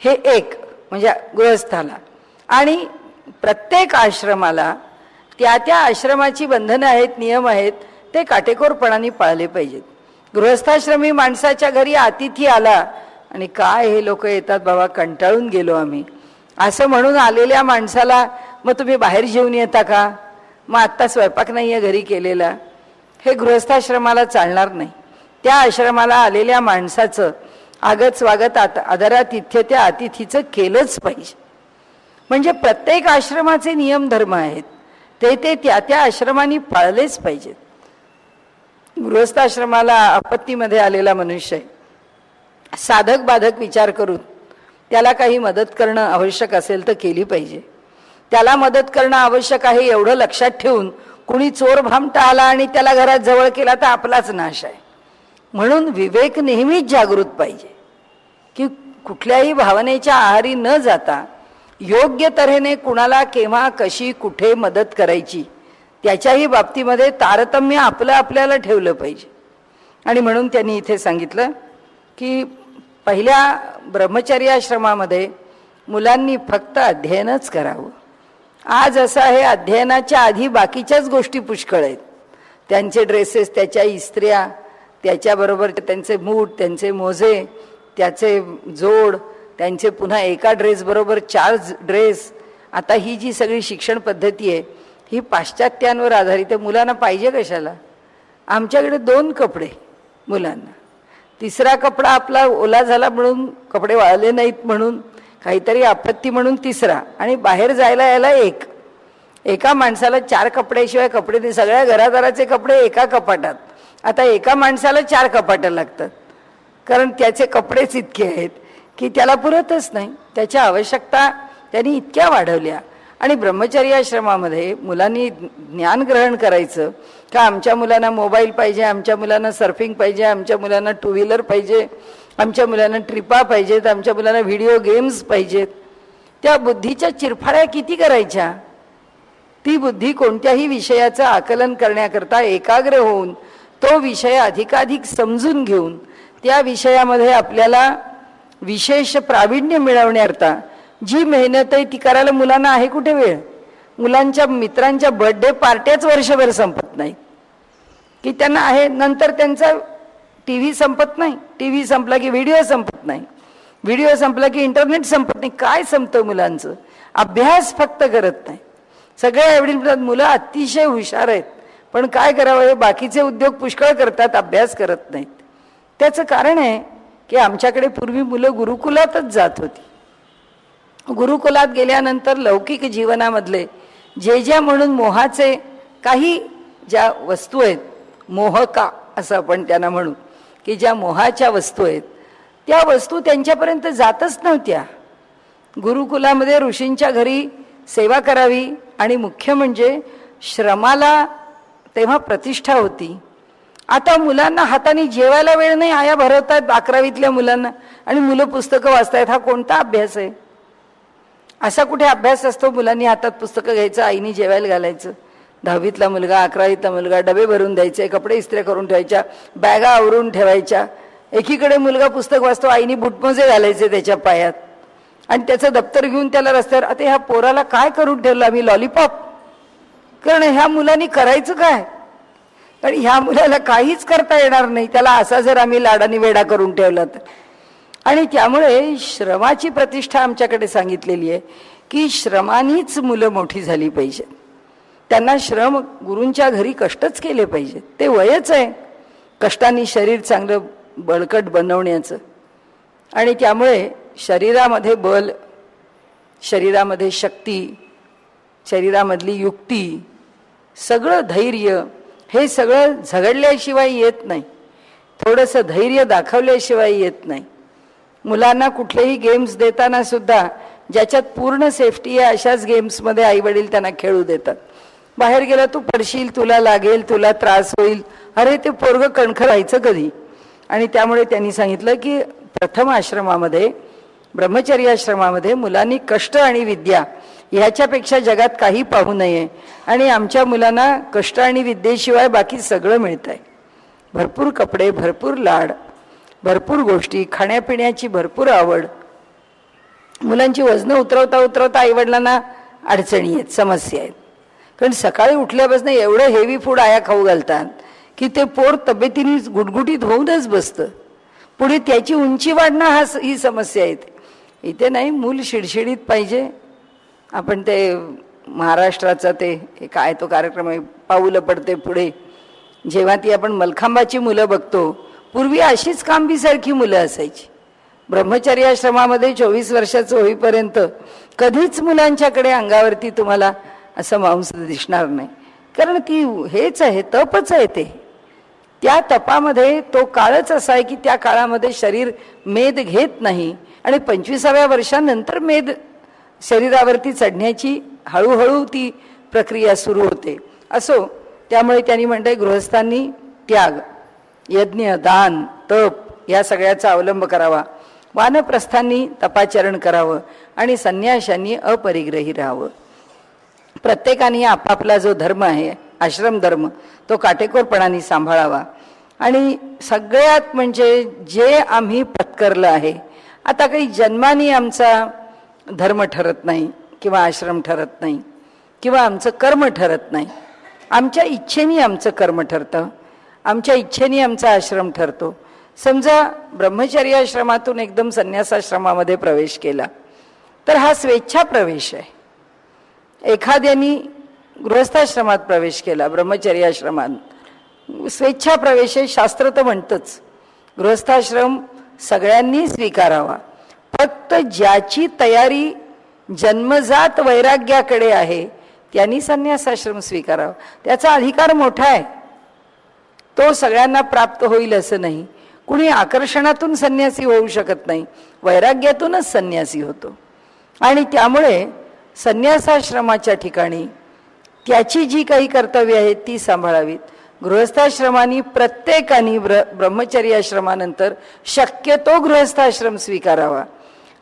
हे एक म्हणजे गृहस्थाला. आणि प्रत्येक आश्रमाला त्या त्या आश्रमाची बंधनं आहेत, नियम आहेत, ते काटेकोरपणाने पाळले पाहिजेत. गृहस्थाश्रमी माणसाच्या घरी अतिथी आला आणि काय हे लोक येतात बाबा, कंटाळून गेलो आम्ही, असं म्हणून आलेल्या माणसाला मग तुम्ही बाहेर जेवून येता का, मग आत्ता स्वयंपाक नाही आहे घरी केलेला, हे गृहस्थाश्रमाला चालणार नाही. त्या आश्रमाला आलेल्या माणसाचं आगत स्वागत आदरातिथ्य त्या अतिथीचं केलंच पाहिजे. म्हणजे प्रत्येक आश्रमाचे नियम धर्म आहेत, ते त्या त्या आश्रमाने पाळलेच पाहिजेत. गृहस्थाश्रमाला आपत्तीमध्ये आलेला मनुष्य साधक बाधक विचार करून त्याला काही मदत करणं आवश्यक असेल तर केली पाहिजे. त्याला मदत करणं आवश्यक आहे एवढं लक्षात ठेवून कुणी चोर भामटा आला आणि त्याला घरात जवळ केला तर आपलाच नाश आहे. म्हणून विवेक नेहमीच जागृत पाहिजे, की कुठल्याही भावनेच्या आहारी न जाता योग्य तऱ्हेने कुणाला केव्हा कशी कुठे मदत करायची त्याच्याही बाबतीमध्ये तारतम्य आपल्याला ठेवलं पाहिजे. आणि म्हणून त्यांनी इथे सांगितलं की पहिल्या ब्रह्मचर्याश्रमामध्ये मुलांनी फक्त अध्ययनच करावं. आज असं आहे, अध्ययनाच्या आधी बाकीच्याच गोष्टी पुष्कळ आहेत. त्यांचे ड्रेसेस, त्याच्या इस्त्र्या, त्याच्याबरोबर त्यांचे बूट, त्यांचे मोजे, त्याचे जोड, त्यांचे पुन्हा एका ड्रेसबरोबर 4 ड्रेस. आता ही जी सगळी शिक्षण पद्धती आहे ही पाश्चात्यांवर आधारित आहे. मुलांना पाहिजे कशाला, आमच्याकडे 2 कपडे मुलांना, तिसरा कपडा आपला ओला झाला म्हणून, कपडे वाळले नाहीत म्हणून, काहीतरी आपत्ती म्हणून तिसरा, आणि बाहेर जायला यायला एका माणसाला 4 कपड्याशिवाय कपडे नाही. सगळ्या घरादाराचे कपडे एका कपाटात. आता एका माणसाला 4 कपाटं लागतात, कारण त्याचे कपडेच इतके आहेत की त्याला पुरतच नाही. त्याच्या आवश्यकता त्यांनी इतक्या वाढवल्या. आणि ब्रह्मचर्याश्रमामध्ये मुलांनी ज्ञान ग्रहण करायचं का, आमच्या मुलांना मोबाईल पाहिजे, आमच्या मुलांना सर्फिंग पाहिजे, आमच्या मुलांना 2 व्हीलर पाहिजे, आमच्या मुलांना ट्रिपा पाहिजेत, आमच्या मुलांना व्हिडिओ गेम्स पाहिजेत. त्या बुद्धीच्या चिरफाड्या किती करायच्या. ती बुद्धी कोणत्याही विषयाचं आकलन करण्याकरता एकाग्र होऊन तो विषय अधिकाधिक समजून घेऊन त्या विषयामध्ये आपल्याला विशेष प्रावीण्य मिळवण्याकरता जी मेहनत आहे ती करायला मुलांना आहे कुठे वेळ. मुलांच्या मित्रांच्या बर्थडे पार्ट्याच वर्षभर संपत नाही की त्यांना आहे. नंतर त्यांचा TV संपत नाही, TV संपला की व्हिडिओ संपत नाही, व्हिडिओ संपला की इंटरनेट संपत नाही. काय संपतं मुलांचं, अभ्यास फक्त करत नाही. सगळ्या एवढी मुलं अतिशय हुशार आहेत, पण काय करावं, हे बाकीचे उद्योग पुष्कळ करतात, अभ्यास करत नाहीत. त्याचं कारण आहे की आमच्याकडे पूर्वी मुलं गुरुकुलातच जात होती. गुरुकुलात गेल्यानंतर लौकिक जीवनामधले जे म्हणून मोहाचे काही ज्या वस्तू आहेत, मोहका असं आपण त्यांना म्हणू, की ज्या मोहाच्या वस्तू आहेत त्या वस्तू त्यांच्यापर्यंत जातच नव्हत्या. गुरुकुलामध्ये ऋषींच्या घरी सेवा करावी आणि मुख्य म्हणजे श्रमाला तेव्हा प्रतिष्ठा होती. आता मुलांना हाताने जेवायला वेळ नाही, आया भरवतात 11वीतल्या मुलांना, आणि मुलं पुस्तकं वाचतायत. हा कोणता अभ्यास आहे. असा कुठे अभ्यास असतो मुलांनी हातात पुस्तकं घ्यायचं, आईनी जेवायला घालायचं. 10वीतला मुलगा, 11वीतला मुलगा डबे भरून द्यायचे, कपडे इस्त्र्या करून ठेवायच्या, बॅगा आवरून ठेवायच्या. एकीकडे मुलगा पुस्तक वाचतो, आईनी बुटमोजे घालायचे त्याच्या पायात, आणि त्याचं दप्तर घेऊन त्याला रस्त्यावर. आता ह्या पोराला काय करून ठेवलं आम्ही, लॉलीपॉप. कारण ह्या मुलांनी करायचं काय, कारण ह्या मुलाला काहीच करता येणार नाही त्याला असा जर आम्ही लाडाने वेडा करून ठेवला तर. आणि त्यामुळे श्रमाची प्रतिष्ठा आमच्याकडे सांगितलेली आहे की श्रमानीच मुलं मोठी झाली पाहिजेत. त्यांना श्रम गुरूंच्या घरी कष्टच केले पाहिजेत. ते वयच आहे कष्टाने शरीर चांगलं बळकट बनवण्याचं. आणि त्यामुळे शरीरामध्ये बल, शरीरामध्ये शक्ती, शरीरामधली युक्ती, सगळं धैर्य, हे सगळं झगडल्याशिवाय येत नाही. थोडंसं धैर्य दाखवल्याशिवाय येत नाही. मुलांना कुठलेही गेम्स देताना सुद्धा ज्याच्यात पूर्ण सेफ्टी आहे अशाच गेम्समध्ये आईवडील त्यांना खेळू देतात. बाहेर गेला तू पडशील, तुला लागेल, तुला त्रास होईल, अरे ते पोरगं कणखर राहायचं कधी. आणि त्यामुळे त्यांनी सांगितलं की प्रथम आश्रमामध्ये, ब्रह्मचर्य आश्रमामध्ये मुलांनी कष्ट आणि विद्या ह्याच्यापेक्षा जगात काही पाहू नये. आणि आमच्या मुलांना कष्ट आणि विद्येशिवाय बाकी सगळं मिळत आहे. भरपूर कपडे, भरपूर लाड, भरपूर गोष्टी, खाण्यापिण्याची भरपूर आवड. मुलांची वजनं उतरवता उतरवता आईवडिलांना अडचणी आहेत, समस्या आहेत. कारण सकाळी उठल्यापासून एवढं हेवी फूड आया खाऊ घालतात की ते पोर तब्येतीने गुटगुटीत होऊनच बसतं. पुढे त्याची उंची वाढणं ही समस्या येते. इथे नाही, मूल शिडशिडीत पाहिजे. आपण ते महाराष्ट्राचा ते काय तो कार्यक्रम आहे, पाऊलं पडते पुढे, जेव्हा ती आपण मलखांबाची मुलं बघतो, पूर्वी अशीच कांबीसारखी मुलं असायची. ब्रह्मचर्य आश्रमामध्ये 24 वर्षाचं होईपर्यंत कधीच मुलांच्याकडे अंगावरती तुम्हाला असं मांस दिसणार नाही. कारण ती हेच आहे, तपच आहे ते. त्या तपामध्ये तो काळच असा आहे की त्या काळामध्ये शरीर मेद घेत नाही. आणि 25व्या वर्षानंतर मेद शरीरावरती चढण्याची हळूहळू ती प्रक्रिया सुरू होते. असो, त्यामुळे त्यांनी म्हणते गृहस्थांनी त्याग, यज्ञ, दान, तप या सगळ्याचा अवलंब करावा. वानप्रस्थांनी तपाचरण करावं आणि संन्याशांनी अपरिग्रही राहावं. प्रत्येकाने आपापला जो धर्म आहे, आश्रम धर्म, तो काटेकोरपणाने सांभाळावा. आणि सगळ्यात म्हणजे जे आम्ही पत्करलं आहे, आता काही जन्माने आमचा धर्म ठरत नाही किंवा आश्रम ठरत नाही किंवा आमचं कर्म ठरत नाही. आमच्या इच्छेने आमचं कर्म ठरतं, आमच्या इच्छेने आमचा आश्रम ठरतो. समजा ब्रह्मचर्य आश्रमातून एकदम संन्यासाश्रमामध्ये प्रवेश केला तर हा स्वेच्छा प्रवेश आहे. एखाद्यानी गृहस्थाश्रमात प्रवेश केला, ब्रह्मचर्य आश्रमात स्वेच्छा प्रवेश आहे, शास्त्र तर म्हणतंच. गृहस्थाश्रम सगळ्यांनी स्वीकारावा. फक्त ज्याची तयारी जन्मजात वैराग्याकडे आहे त्यांनी संन्यासाश्रम स्वीकारावा. त्याचा अधिकार मोठा आहे, तो सगळ्यांना प्राप्त होईल असं नाही. कुणी आकर्षणातून संन्यासी होऊ शकत नाही, वैराग्यातूनच संन्यासी होतो. आणि त्यामुळे संन्यासाश्रमाच्या ठिकाणी त्याची जी काही कर्तव्य आहेत ती सांभाळावीत. गृहस्थाश्रमानी प्रत्येकाने ब्रह्मचर्य आश्रमानंतर शक्यतो गृहस्थाश्रम स्वीकारावा.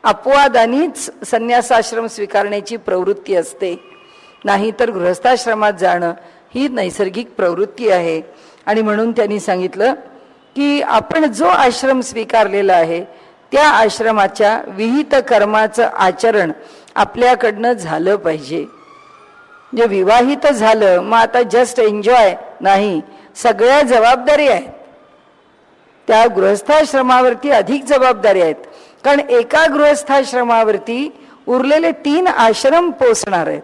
अपवादानीच संन्यासाश्रम स्वीकारण्याची प्रवृत्ती असते, नाही तर गृहस्थाश्रमात जाणं ही नैसर्गिक प्रवृत्ती आहे. आणि म्हणून त्यांनी सांगितलं की आपण जो आश्रम स्वीकारलेला आहे त्या आश्रमाच्या विहित कर्माचं आचरण आपल्याकडनं झालं पाहिजे. जे विवाहित झालं मग आता जस्ट एन्जॉय नाही, सगळ्या जबाबदारी आहेत. त्या गृहस्थाश्रमावरती अधिक जबाबदारी आहेत. कारण एका गृहस्थाश्रमावरती उरलेले 3 आश्रम पोचणार आहेत.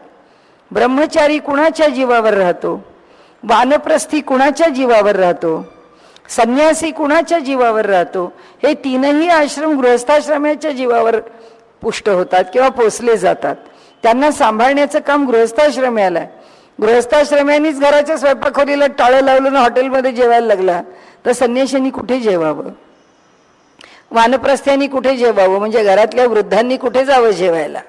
ब्रह्मचारी कुणाच्या जीवावर राहतो, वानप्रस्थी कुणाच्या जीवावर राहतो, संन्यासी कुणाच्या जीवावर राहतो. हे 3ही आश्रम गृहस्थाश्रमाच्या जीवावर पुष्ट होतात किंवा पोचले जातात. त्यांना सांभाळण्याचं काम गृहस्थाश्रमाला आहे. गृहस्थाश्रमानीच घराच्या स्वयंपाकखोलीला टाळं लावलं ना हॉटेलमध्ये जेवायला लागला तर संन्याशांनी कुठे जेवावं, वानप्रस्थ्यांनी कुठे जेवावं, म्हणजे घरातल्या वृद्धांनी कुठे जावं जेवायला,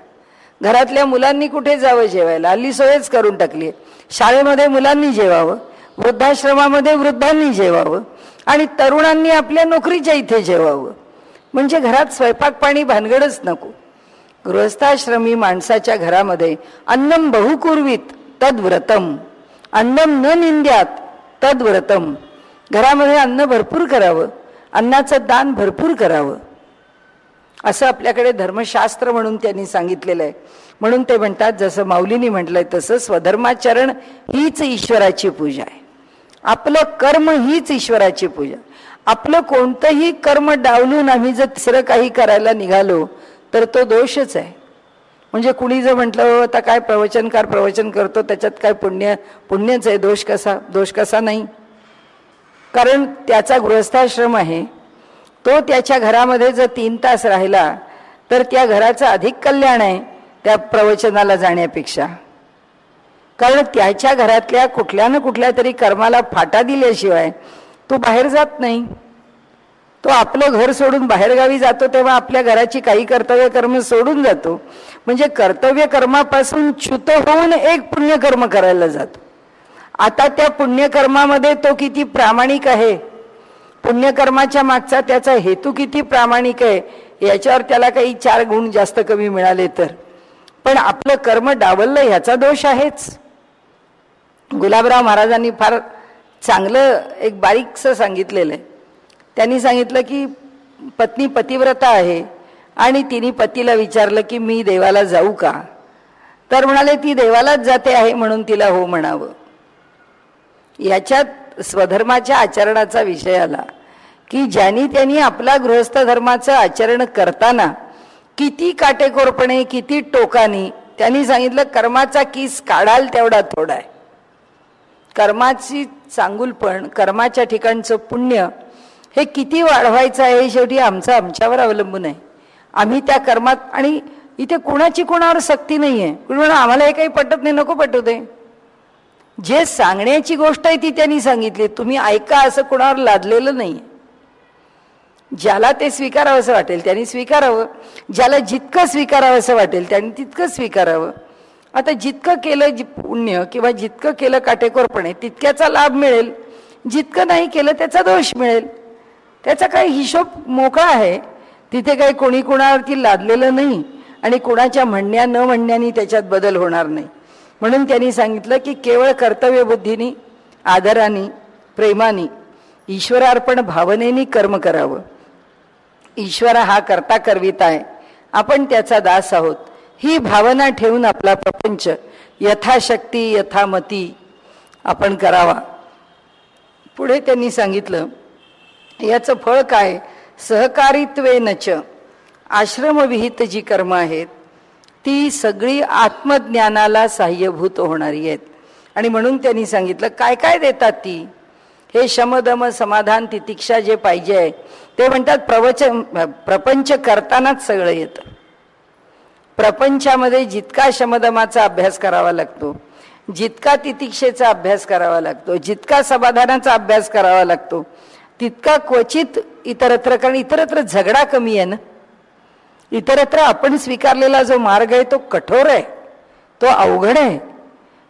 घरातल्या मुलांनी कुठे जावं जेवायला. हल्ली सोयच करून टाकली. शाळेमध्ये मुलांनी जेवावं, वृद्धाश्रमामध्ये वृद्धांनी जेवावं आणि तरुणांनी आपल्या नोकरीच्या इथे जेवावं. म्हणजे घरात स्वयंपाक पाणी भानगडच नको. गृहस्थाश्रमी माणसाच्या घरामध्ये अन्नम बहुकुर्वीत तद्व्रतम, अन्नम न निंद्यात तद्व्रतम. घरामध्ये अन्न भरपूर करावं, अन्नाचं दान भरपूर करावं, असं आपल्याकडे धर्मशास्त्र म्हणून त्यांनी सांगितलेलं आहे. म्हणून ते म्हणतात, जसं माऊलींनी म्हटलंय तसं स्वधर्माचरण हीच ईश्वराची पूजा आहे. आपलं कर्म हीच ईश्वराची पूजा. आपलं कोणतंही कर्म डावलून आम्ही जर तिसरं काही करायला निघालो तर तो दोषच आहे. म्हणजे कुणी जर म्हटलं आता काय प्रवचनकार प्रवचन करतो त्याच्यात काय पुण्यच आहे, दोष कसा नाही. कारण त्याचा गृहस्थाश्रम आहे, तो त्याच्या घरामध्ये जर 3 तास राहिला तर त्या घराचं अधिक कल्याण आहे त्या प्रवचनाला जाण्यापेक्षा. कारण त्याच्या घरातल्या कुठल्या ना कुठल्या तरी कर्माला फाटा दिल्याशिवाय तो बाहेर जात नाही. तो आपलं घर सोडून बाहेरगावी जातो तेव्हा आपल्या घराची काही कर्तव्य कर्म सोडून जातो. म्हणजे कर्तव्य कर्मापासून च्युत होऊन एक पुण्यकर्म करायला जातो. आता त्या पुण्यकर्मामध्ये तो किती प्रामाणिक आहे, पुण्यकर्माच्या मागचा त्याचा हेतू किती प्रामाणिक आहे, याच्यावर त्याला काही 4 गुण जास्त कमी मिळाले तर. पण आपलं कर्म डावललं ह्याचा दोष आहेच. गुलाबराव महाराजांनी फार चांगलं एक बारीकसं सांगितलेलं आहे. त्यांनी सांगितलं की पत्नी पतिव्रता आहे आणि तिने पतीला विचारलं की मी देवाला जाऊ का, तर म्हणाले ती देवालाच जाते आहे म्हणून तिला हो म्हणावं. याच्यात स्वधर्माच्या आचरणाचा विषय आला की ज्यांनी त्यांनी आपला गृहस्थ धर्माचं आचरण करताना किती काटेकोरपणे किती टोकानी त्यांनी सांगितलं कर्माचा किस काढाल तेवढा थोडा आहे. कर्माची चांगुलपण, कर्माच्या ठिकाणचं पुण्य हे किती वाढवायचं आहे शेवटी आमच्यावर अवलंबून आहे. आम्ही त्या कर्मात, आणि इथे कुणाची कोणावर सक्ती नाही आहे. कुणी म्हणा आम्हाला हे काही पटत नाही, नको पटू दे. जे सांगण्याची गोष्ट आहे ती त्यांनी सांगितली, तुम्ही ऐका असं कोणावर लादलेलं नाही. ज्याला ते स्वीकारावंसं वाटेल त्यांनी स्वीकारावं, ज्याला जितकं स्वीकारावंसं वाटेल त्यांनी तितकं स्वीकारावं. आता जितकं केलं पुण्य किंवा जितकं केलं काटेकोरपणे तितक्याचा लाभ मिळेल, जितकं नाही केलं त्याचा दोष मिळेल. त्याचा काही हिशोब मोकळा आहे. तिथे काही कोणी कोणावरती लादलेलं नाही आणि कोणाच्या म्हणण्या न म्हणण्यानी त्याच्यात बदल होणार नाही. म्हणून त्यांनी सांगितलं की केवळ कर्तव्यबुद्धीनी, आदराने, प्रेमाने, ईश्वरार्पण भावनेनी कर्म करावं. ईश्वर हा करता करविता आहे, आपण त्याचा दास आहोत, ही भावना ठेवून आपला प्रपंच यथाशक्ती यथामती आपण करावा. पुढे त्यांनी सांगितलं याचं फळ काय, सहकारित्वेनच आश्रमविहित जी कर्म आहेत ती सगळी आत्मज्ञानाला सहाय्यभूत होणारी आहेत. आणि म्हणून त्यांनी सांगितलं काय काय देतात ती, हे शमदम समाधान तितिक्षा जे पाहिजे आहे ते म्हणतात प्रपंच करतानाच सगळं येतं. प्रपंचामध्ये जितका शमदमाचा अभ्यास करावा लागतो, जितका तितिक्षेचा अभ्यास करावा लागतो, जितका समाधानाचा अभ्यास करावा लागतो, तितका क्वचित इतरत्र. कारण इतरत्र झगडा कमी आहे ना. इतरत्र आपण स्वीकारलेला जो मार्ग आहे तो कठोर आहे, तो अवघड आहे,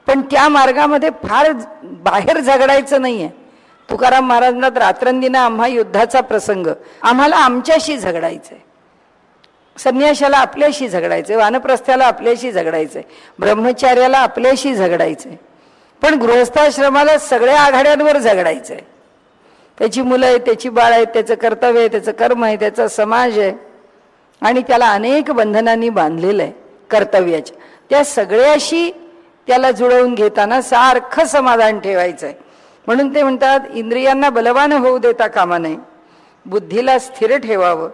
पण त्या मार्गामध्ये फार बाहेर झगडायचं नाहीये. तुकाराम महाराजांना रात्रंदिना आम्हा युद्धाचा प्रसंग, आम्हाला आमच्याशी झगडायचंय. संन्याशाला आपल्याशी झगडायचंय, वानप्रस्थ्याला आपल्याशी झगडायचंय, ब्रह्मचार्याला आपल्याशी झगडायचंय, पण गृहस्थाश्रमाला सगळ्या आघाड्यांवर झगडायचंय. त्याची मुलं आहेत, त्याची बाळ आहेत, त्याचं कर्तव्य आहे, त्याचं कर्म आहे, त्याचा समाज आहे आणि त्याला अनेक बंधनांनी बांधलेलं आहे कर्तव्याच्या. त्या सगळ्याशी त्याला जुळवून घेताना सारखं समाधान ठेवायचं आहे. म्हणून ते म्हणतात इंद्रियांना बलवान होऊ देता कामा नये, बुद्धीला स्थिर ठेवावं,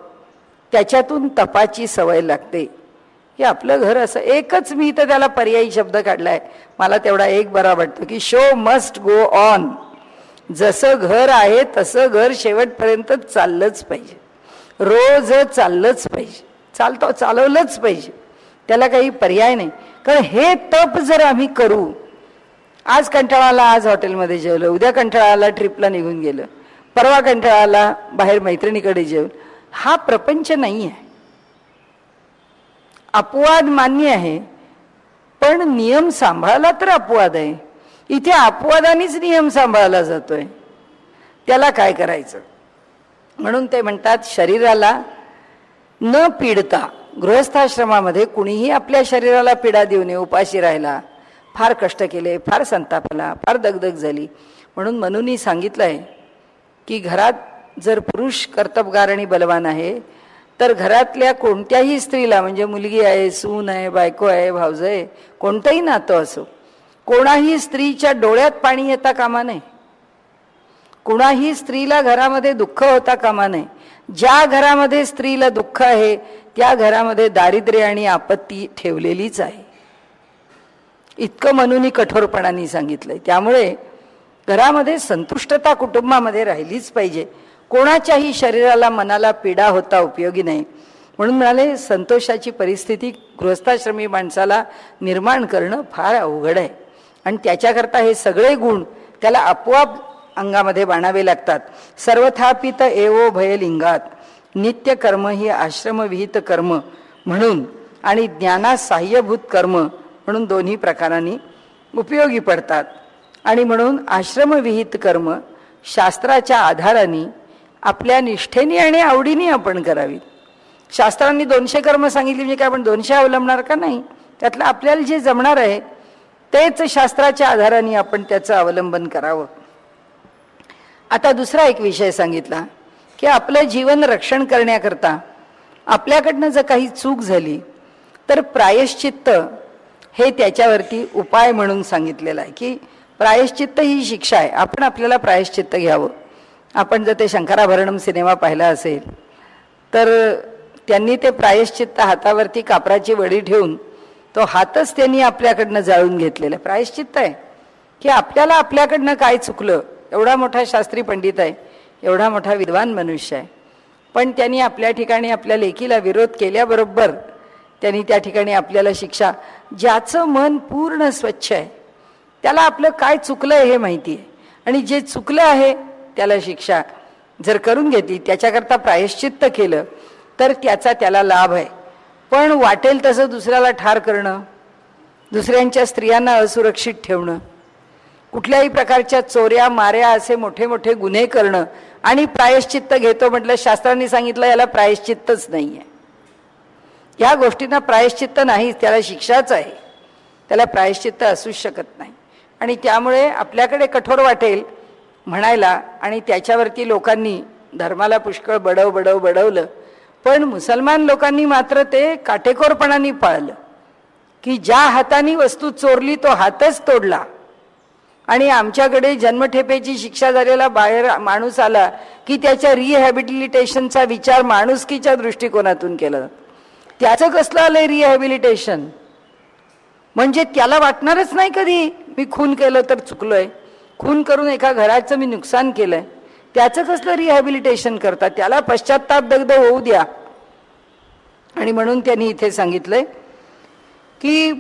त्याच्यातून तपाची सवय लागते. हे आपलं घर असं एकच, मी तर त्याला पर्यायी शब्द काढलाय, मला तेवढा एक बरा वाटतो की शो मस्ट गो ऑन. जसं घर आहे तसं घर शेवटपर्यंत चाललंच पाहिजे, रोज चाललंच पाहिजे, चालवलंच पाहिजे, त्याला काही पर्याय नाही. कारण हे तप जर आम्ही करू, आज कंटाळाला आज हॉटेलमध्ये जेवलं, उद्या कंटाळाला ट्रिपला निघून गेलं, परवा कंटाळाला बाहेर मैत्रिणीकडे जेवलं, हा प्रपंच नाही आहे. अपवाद मान्य आहे पण नियम सांभाळला तर अपवाद आहे. इथे अपवादानेच नियम सांभाळला जातोय, त्याला काय करायचं. म्हणून ते म्हणतात शरीराला न पीडता, गृहस्थाश्रमामध्ये कुणीही आपल्या शरीराला पीडा देऊ नये. उपाशी राहिला, फार कष्ट केले, फार संतापला, फार दगदग झाली, म्हणून मनूनी सांगितलंय की घरात जर पुरुष कर्तबगार आणि बलवान आहे तर घरातल्या कोणत्याही स्त्रीला, म्हणजे मुलगी आहे, सून आहे, बायको आहे, भावज आहे, कोणतंही नातं असो, कोणाही स्त्रीच्या डोळ्यात पाणी येता कामा नये, कोणाही स्त्रीला घरामध्ये दुःख होता कामा नये. ज्या घरामध्ये स्त्रीला दुःख आहे त्या घरामध्ये दारिद्र्य आणि आपत्ती ठेवलेलीच आहे, इतकं म्हणून कठोरपणाने सांगितलंय. त्यामुळे घरामध्ये संतुष्टता कुटुंबामध्ये राहिलीच पाहिजे. कोणाच्याही शरीराला मनाला पीडा होता उपयोगी नाही. म्हणून म्हणाले संतोषाची परिस्थिती गृहस्थाश्रमी माणसाला निर्माण करणं फार अवघड आहे आणि त्याच्याकरता हे सगळे गुण त्याला आपोआप अंगामध्ये बाणावे लागतात. सर्वथापित एवो भयलिंगात नित्य कर्म ही आश्रमविहित कर्म म्हणून आणि ज्ञानास साह्यभूत कर्म म्हणून दोन्ही प्रकारांनी उपयोगी पडतात. आणि म्हणून आश्रमविहित कर्म शास्त्राच्या आधाराने आपल्या निष्ठेने आणि आवडीने आपण करावीत. शास्त्रांनी 200 कर्म सांगितली म्हणजे काय आपण 200 अवलंबणार का? नाही. त्यातलं आपल्याला जे जमणार आहे तेच शास्त्राच्या आधाराने आपण त्याचं अवलंबन करावं. आता दुसरा एक विषय सांगितला की आपलं जीवन रक्षण करण्याकरता आपल्याकडनं जर काही चूक झाली तर प्रायश्चित्त हे त्याच्यावरती उपाय म्हणून सांगितलेलं आहे की प्रायश्चित्त ही शिक्षा आहे. आपण आपल्याला प्रायश्चित्त घ्यावं. आपण जर ते शंकराभरणम सिनेमा पाहिला असेल तर त्यांनी ते प्रायश्चित्त हातावरती कापराची वडी ठेवून तो हातच त्यांनी आपल्याकडनं जाळून घेतलेला प्रायश्चित्त आहे की आपल्याला आपल्याकडनं काय चुकलं. एवढा मोठा शास्त्री पंडित आहे, एवढा मोठा विद्वान मनुष्य आहे, पण त्यांनी आपल्या ठिकाणी आपल्या लेकीला विरोध केल्याबरोबर त्यांनी त्या ठिकाणी आपल्याला शिक्षा. ज्याचं मन पूर्ण स्वच्छ आहे त्याला आपलं काय चुकलं हे माहिती आहे आणि जे चुकलं आहे त्याला शिक्षा जर करून घेतली, त्याच्याकरता प्रायश्चित्त केलं तर त्याचा त्याला लाभ आहे. पण वाटेल तसं दुसऱ्याला ठार करणं, दुसऱ्यांच्या स्त्रियांना असुरक्षित ठेवणं, कुठल्याही प्रकारच्या चोऱ्या माऱ्या असे मोठे मोठे गुन्हे करणं आणि प्रायश्चित्त घेतो म्हटलं, शास्त्रांनी सांगितलं याला प्रायश्चित्तच नाही आहे. या गोष्टींना प्रायश्चित्त नाही, त्याला शिक्षाच आहे. त्याला प्रायश्चित्त असूच शकत नाही. आणि त्यामुळे आपल्याकडे कठोर वाटेल म्हणायला आणि त्याच्यावरती लोकांनी धर्माला पुष्कळ बडवलं, पण मुसलमान लोकांनी मात्र ते काटेकोरपणाने पाळलं की ज्या हाताने वस्तू चोरली तो हातच तोडला. आणि आमच्याकडे जन्मठेपेची शिक्षा झालेला बाहेर माणूस आला की त्याच्या रिहॅबिलिटेशनचा विचार माणुसकीच्या दृष्टिकोनातून केला. त्याचं कसलं आलंय रिहॅबिलिटेशन? म्हणजे त्याला वाटणारच नाही कधी मी खून केलं तर चुकलोय, खून करून एका घराचं मी नुकसान केलंय, त्याचं कसलं रिहॅबिलिटेशन करतात? त्याला पश्चाताप दग्ध होऊ द्या. आणि म्हणून त्यांनी इथे सांगितलंय की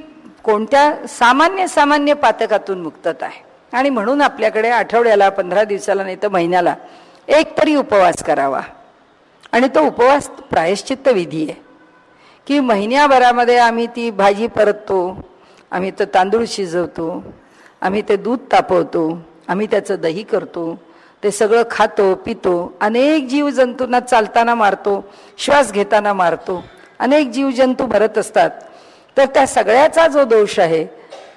कोणत्या सामान्य पातकातून मुक्तता आहे. आणि म्हणून आपल्याकडे आठवड्याला 15 दिवसाला नाही तर महिन्याला एक तरी उपवास करावा. आणि तो उपवास प्रायश्चित्त विधी आहे की महिन्याभरामध्ये आम्ही ती भाजी परततो, आम्ही तो तांदूळ शिजवतो, आम्ही ते दूध तापवतो, आम्ही त्याचं दही करतो, ते सगळं खातो पितो, अनेक जीवजंतूंना चालताना मारतो, श्वास घेताना मारतो, अनेक जीवजंतू मरत असतात. तर त्या सगळ्याचा जो दोष आहे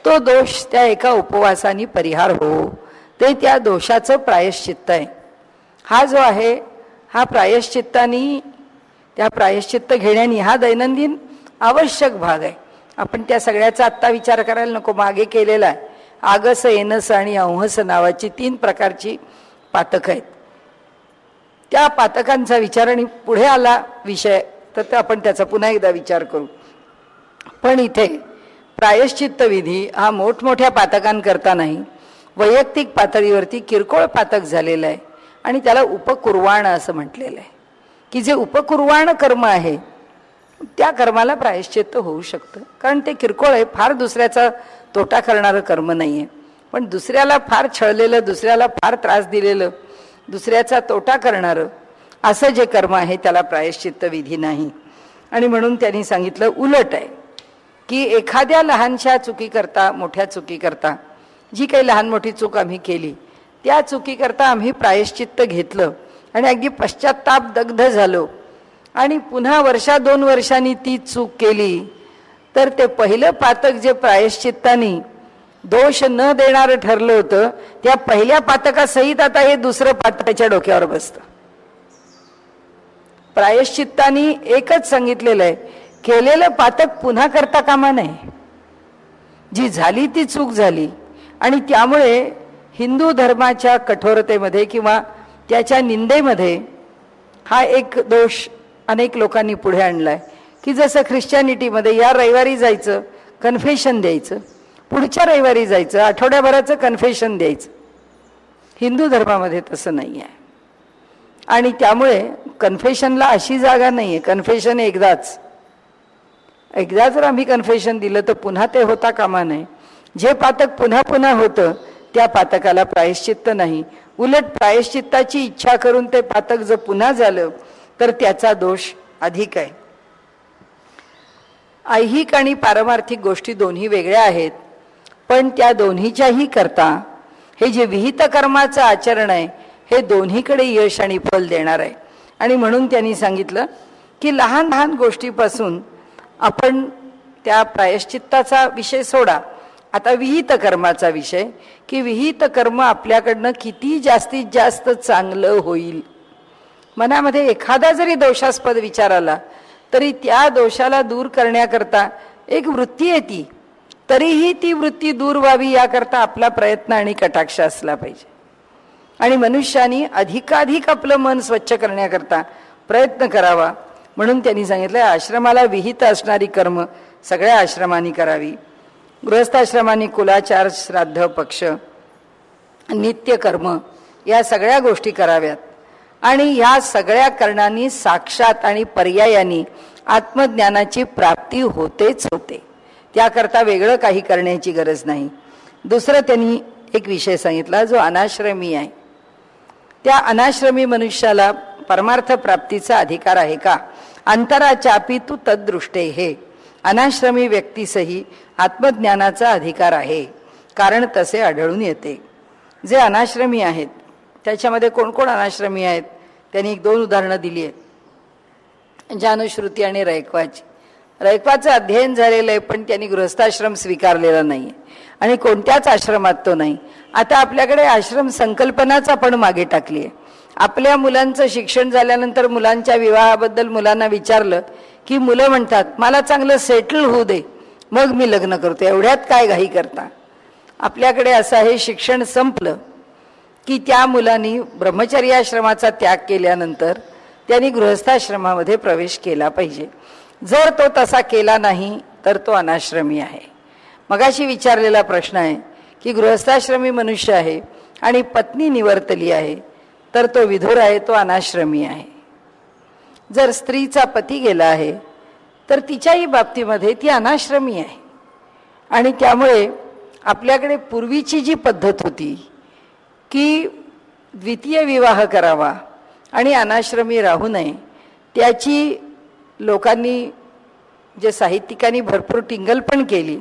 तो दोष त्या एका उपवासाने परिहार हो, ते त्या दोषाचं प्रायश्चित्त आहे. हा जो आहे हा प्रायश्चित्तानी, त्या प्रायश्चित्त घेण्यानी हा दैनंदिन आवश्यक भाग आहे. आपण त्या सगळ्याचा आत्ता विचार करायला नको, मागे केलेला आहे. आगस एनस आणि अंहस नावाची 3 प्रकारची पातक आहेत. त्या पातकांचा विचार आणि पुढे आला विषय तर आपण त्याचा पुन्हा एकदा विचार करू. पण इथे प्रायश्चित्त विधी हा मोठमोठ्या पातकांकरता नाही, वैयक्तिक पातळीवरती किरकोळ पातक झालेलं आहे आणि त्याला उपकुर्वाण असं म्हटलेलं आहे की जे उपकुर्वाण कर्म आहे त्या कर्माला प्रायश्चित्त होऊ शकतं. कारण ते किरकोळ आहे, फार दुसऱ्याचा तोटा करणारं कर्म नाही आहे. पण दुसऱ्याला फार छळलेलं, दुसऱ्याला फार त्रास दिलेलं, दुसऱ्याचा तोटा करणारं असं जे कर्म आहे त्याला प्रायश्चित्त विधी नाही. आणि म्हणून त्यांनी सांगितलं उलट आहे की एखाद्या लहानशा चुकीकरता, मोठ्या चुकीकरता, जी काही लहान मोठी चूक आम्ही केली त्या चुकीकरता आम्ही प्रायश्चित्त घेतलं आणि अगदी पश्चाताप दग्ध झालो आणि पुन्हा 1-2 वर्षांनी ती चूक केली तर ते पहिलं पातक जे प्रायश्चित्तानी दोष न देणारं ठरलं होतं त्या पहिल्या पातकासहित आता हे दुसरं पातक त्याच्या डोक्यावर बसतं. प्रायश्चित्तानी एकच सांगितलेलं आहे, केलेलं पातक पुन्हा करता कामा नये. जी झाली ती चूक झाली. आणि त्यामुळे हिंदू धर्माच्या कठोरतेमध्ये किंवा त्याच्या निंदेमध्ये हा एक दोष अनेक लोकांनी पुढे आणलाय की जसं ख्रिश्चॅनिटीमध्ये या रविवारी जायचं, कन्फेशन द्यायचं, पुढच्या रविवारी जायचं, आठवड्याभराचं कन्फेशन द्यायचं. हिंदू धर्मामध्ये तसं नाही आहे. आणि त्यामुळे कन्फेशनला अशी जागा नाही आहे. कन्फेशन एकदा जर आम्ही कन्फेशन दिलं तर पुन्हा ते होता कामा नये. जे पातक पुन्हा पुन्हा होतं त्या पातकाला प्रायश्चित्त नाही. उलट प्रायश्चित्ताची इच्छा करून ते पातक जर पुन्हा झालं तर त्याचा दोष अधिक आहे. ऐहिक आणि पारमार्थिक गोष्टी दोन्ही वेगळ्या आहेत, पण त्या दोन्हीच्याही करता हे जे विहित कर्माचं आचरण आहे हे दोन्हीकडे यश आणि फल देणार आहे. आणि म्हणून त्यांनी सांगितलं की लहान लहान गोष्टीपासून आपण त्या प्रायश्चित्ताचा विषय सोडा, आता विहित कर्माचा विषय, की विहित कर्म आपल्याकडनं किती जास्तीत जास्त चांगलं होईल. मनामध्ये एखादा जरी दोषास्पद विचार आला तरी त्या दोषाला दूर करण्याकरता एक वृत्ती येते, तरीही ती वृत्ती दूर व्हावी याकरता आपला प्रयत्न आणि कटाक्ष असला पाहिजे. आणि मनुष्याने अधिकाधिक आपलं मन स्वच्छ करण्याकरता प्रयत्न करावा. म्हणून त्यांनी सांगितलं आश्रमाला विहित असणारी कर्म सगळ्या आश्रमांनी करावी. गृहस्थाश्रमांनी कुलाचार, श्राद्ध, पक्ष, नित्य कर्म या सगळ्या गोष्टी कराव्यात. आणि ह्या सगळ्या कारणांनी साक्षात आणि पर्यायाने आत्मज्ञानाची प्राप्ती होतेच होते. त्याकरता वेगळं काही करण्याची गरज नाही. दुसरं त्यांनी एक विषय सांगितला जो अनाश्रमी आहे. त्या अनाश्रमी मनुष्याला परमार्थ प्राप्तीचा अधिकार आहे का? अंतराचापी तू तद्दृष्टे हे अनाश्रमी व्यक्तीसही आत्मज्ञानाचा अधिकार आहे, कारण तसे आढळून येते. जे अनाश्रमी आहेत त्याच्यामध्ये कोण कोण अनाश्रमी आहेत त्यांनी 1-2 उदाहरणं दिली आहेत. जानुश्रुती आणि रयक्वाची. रयक्वाचं अध्ययन झालेलं आहे पण त्यांनी गृहस्थाश्रम स्वीकारलेला नाही आणि कोणत्याच आश्रमात तो नाही. आता आपल्याकडे आश्रम संकल्पनाच आपण मागे टाकली आहे. आपल्या मुलांचं शिक्षण झाल्यानंतर मुलांच्या विवाहाबद्दल मुलांना विचारलं की मुलं म्हणतात मला चांगलं सेटल होऊ दे मग मी लग्न करतो, एवढ्यात काय घाई करता. आपल्याकडे असं आहे, शिक्षण संपलं की त्या मुलांनी ब्रह्मचर्याश्रमाचा त्याग केल्यानंतर त्यांनी गृहस्थाश्रमामध्ये प्रवेश केला पाहिजे. जर तो तसा केला नाही तर तो अनाश्रमी आहे. मगाशी विचारलेला प्रश्न आहे की गृहस्थाश्रमी मनुष्य आहे आणि पत्नी निवर्तली आहे तर तो विधुर आहे, तो अनाश्रमी आहे. जर स्त्रीचा पती गेला आहे तर तिच्याही बाबतीमध्ये ती अनाश्रमी आहे. आणि त्यामुळे आपल्याकडे पूर्वीची जी पद्धत होती की द्वितीय विवाह करावा आणि अनाश्रमी राहू नये, त्याची लोकांनी जे साहित्यिकांनी भरपूर टिंगल पण केली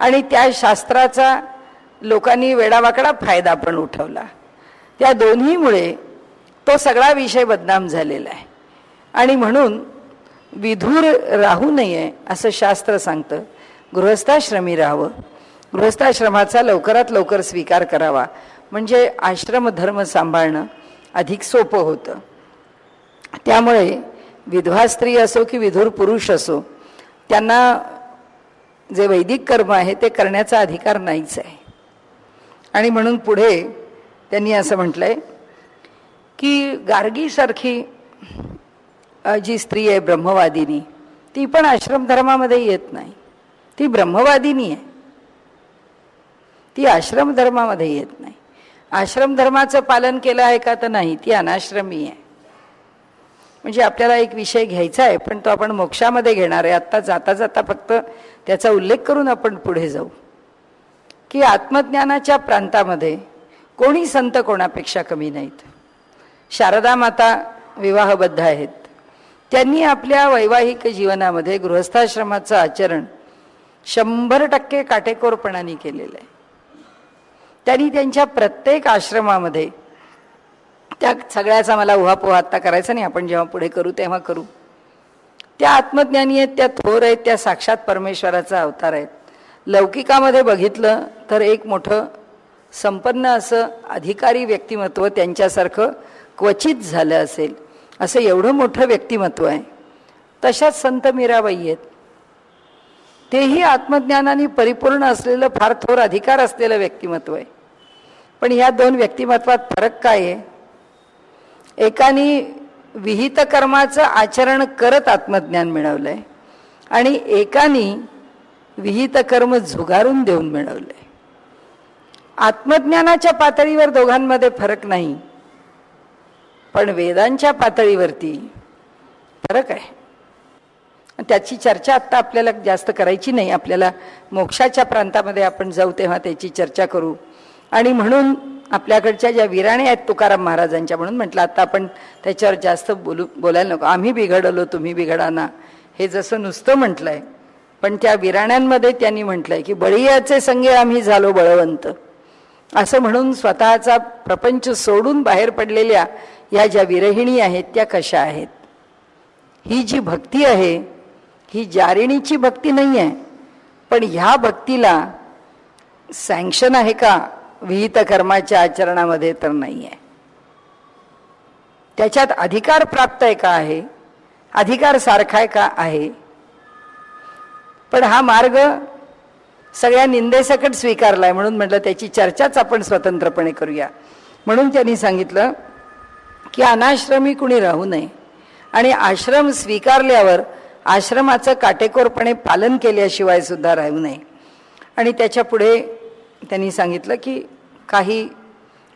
आणि त्या शास्त्राचा लोकांनी वेडावाकडा फायदा पण उठवला. त्या दोन्हीमुळे तो सगळा विषय बदनाम झालेला आहे. आणि म्हणून विधूर राहू नये असं शास्त्र सांगतं. गृहस्थाश्रमी राहावं, गृहस्थाश्रमाचा लवकरात लवकर स्वीकार करावा, म्हणजे आश्रम धर्म सांभाळणं अधिक सोपं होतं. त्यामुळे विधवा स्त्री असो की विधुर पुरुष असो त्यांना जे वैदिक कर्म आहे ते करण्याचा अधिकार नाहीच आहे. आणि म्हणून पुढे त्यांनी असं म्हटलंय की गार्गीसारखी जी स्त्री आहे ब्रह्मवादिनी, ती पण आश्रम धर्मामध्ये येत नाही. ती ब्रह्मवादिनी आहे, ती आश्रम धर्मामध्ये येत नाही. आश्रम धर्माचं पालन केलं आहे का तर नाही, ती अनाश्रमी आहे. म्हणजे आपल्याला एक विषय घ्यायचा आहे पण तो आपण मोक्षामध्ये घेणार आहे. आत्ता जाता जाता फक्त त्याचा उल्लेख करून आपण पुढे जाऊ की आत्मज्ञानाच्या प्रांतामध्ये कोणी संत कोणापेक्षा कमी नाहीत. शारदा माता विवाहबद्ध आहेत. त्यांनी आपल्या वैवाहिक जीवनामध्ये गृहस्थाश्रमाचं आचरण 100% काटेकोरपणाने केलेलं आहे. त्यांनी त्यांच्या प्रत्येक आश्रमामध्ये, त्या सगळ्याचा मला उहापोहा आत्ता करायचा नाही, आपण जेव्हा पुढे करू तेव्हा करू, त्या आत्मज्ञानी आहेत, त्या थोर आहेत, त्या साक्षात परमेश्वराचा अवतार आहेत. लौकिकामध्ये बघितलं तर एक मोठं संपन्न असं अधिकारी व्यक्तिमत्व त्यांच्यासारखं क्वचित झालं असेल असं एवढं मोठं व्यक्तिमत्व आहे. तशाच संत मीराबाई आहेत. तेही आत्मज्ञानाने परिपूर्ण असलेलं फार थोर अधिकार असलेलं व्यक्तिमत्व आहे. पण ह्या दोन व्यक्तिमत्वात फरक काय आहे? एकाने विहित कर्माचं आचरण करत आत्मज्ञान मिळवलंय आणि एकानी विहित कर्म झुगारून देऊन मिळवलंय. आत्मज्ञानाच्या पातळीवर दोघांमध्ये फरक नाही, पण वेदांच्या पातळीवरती फरक आहे. त्याची चर्चा आत्ता आपल्याला जास्त करायची नाही. आपल्याला मोक्षाच्या प्रांतामध्ये आपण जाऊ तेव्हा त्याची चर्चा करू. आणि म्हणून आपल्याकडच्या ज्या विराण्या आहेत तुकाराम महाराजांच्या, म्हणून म्हटलं आता आपण त्याच्यावर जास्त बोलायला नको. आम्ही बिघडलो तुम्ही बिघडा ना, हे जसं नुसतं म्हटलंय, पण त्या विराण्यांमध्ये त्यांनी म्हटलंय की बळीयाचे संगे आम्ही झालो बळवंत, असं म्हणून स्वतःचा प्रपंच सोडून बाहेर पडलेल्या या ज्या विरहिणी आहेत त्या कशा आहेत. ही जी भक्ती आहे ही जारिणीची भक्ती नाही आहे, पण ह्या भक्तीला सँक्शन आहे का विहित कर्माच्या आचरणामध्ये? तर नाही आहे. त्याच्यात अधिकार प्राप्त आहे का? आहे. अधिकार सारखा आहे का? आहे. पण हा मार्ग सगळ्या निंदेसकट स्वीकारलाय, म्हणून म्हटलं त्याची चर्चाच आपण स्वतंत्रपणे करूया. म्हणून त्यांनी सांगितलं की अनाश्रमी कुणी राहू नये आणि आश्रम स्वीकारल्यावर आश्रमाचं काटेकोरपणे पालन केल्याशिवाय सुद्धा राहू नये. आणि त्याच्या पुढे त्यांनी सांगितलं की काही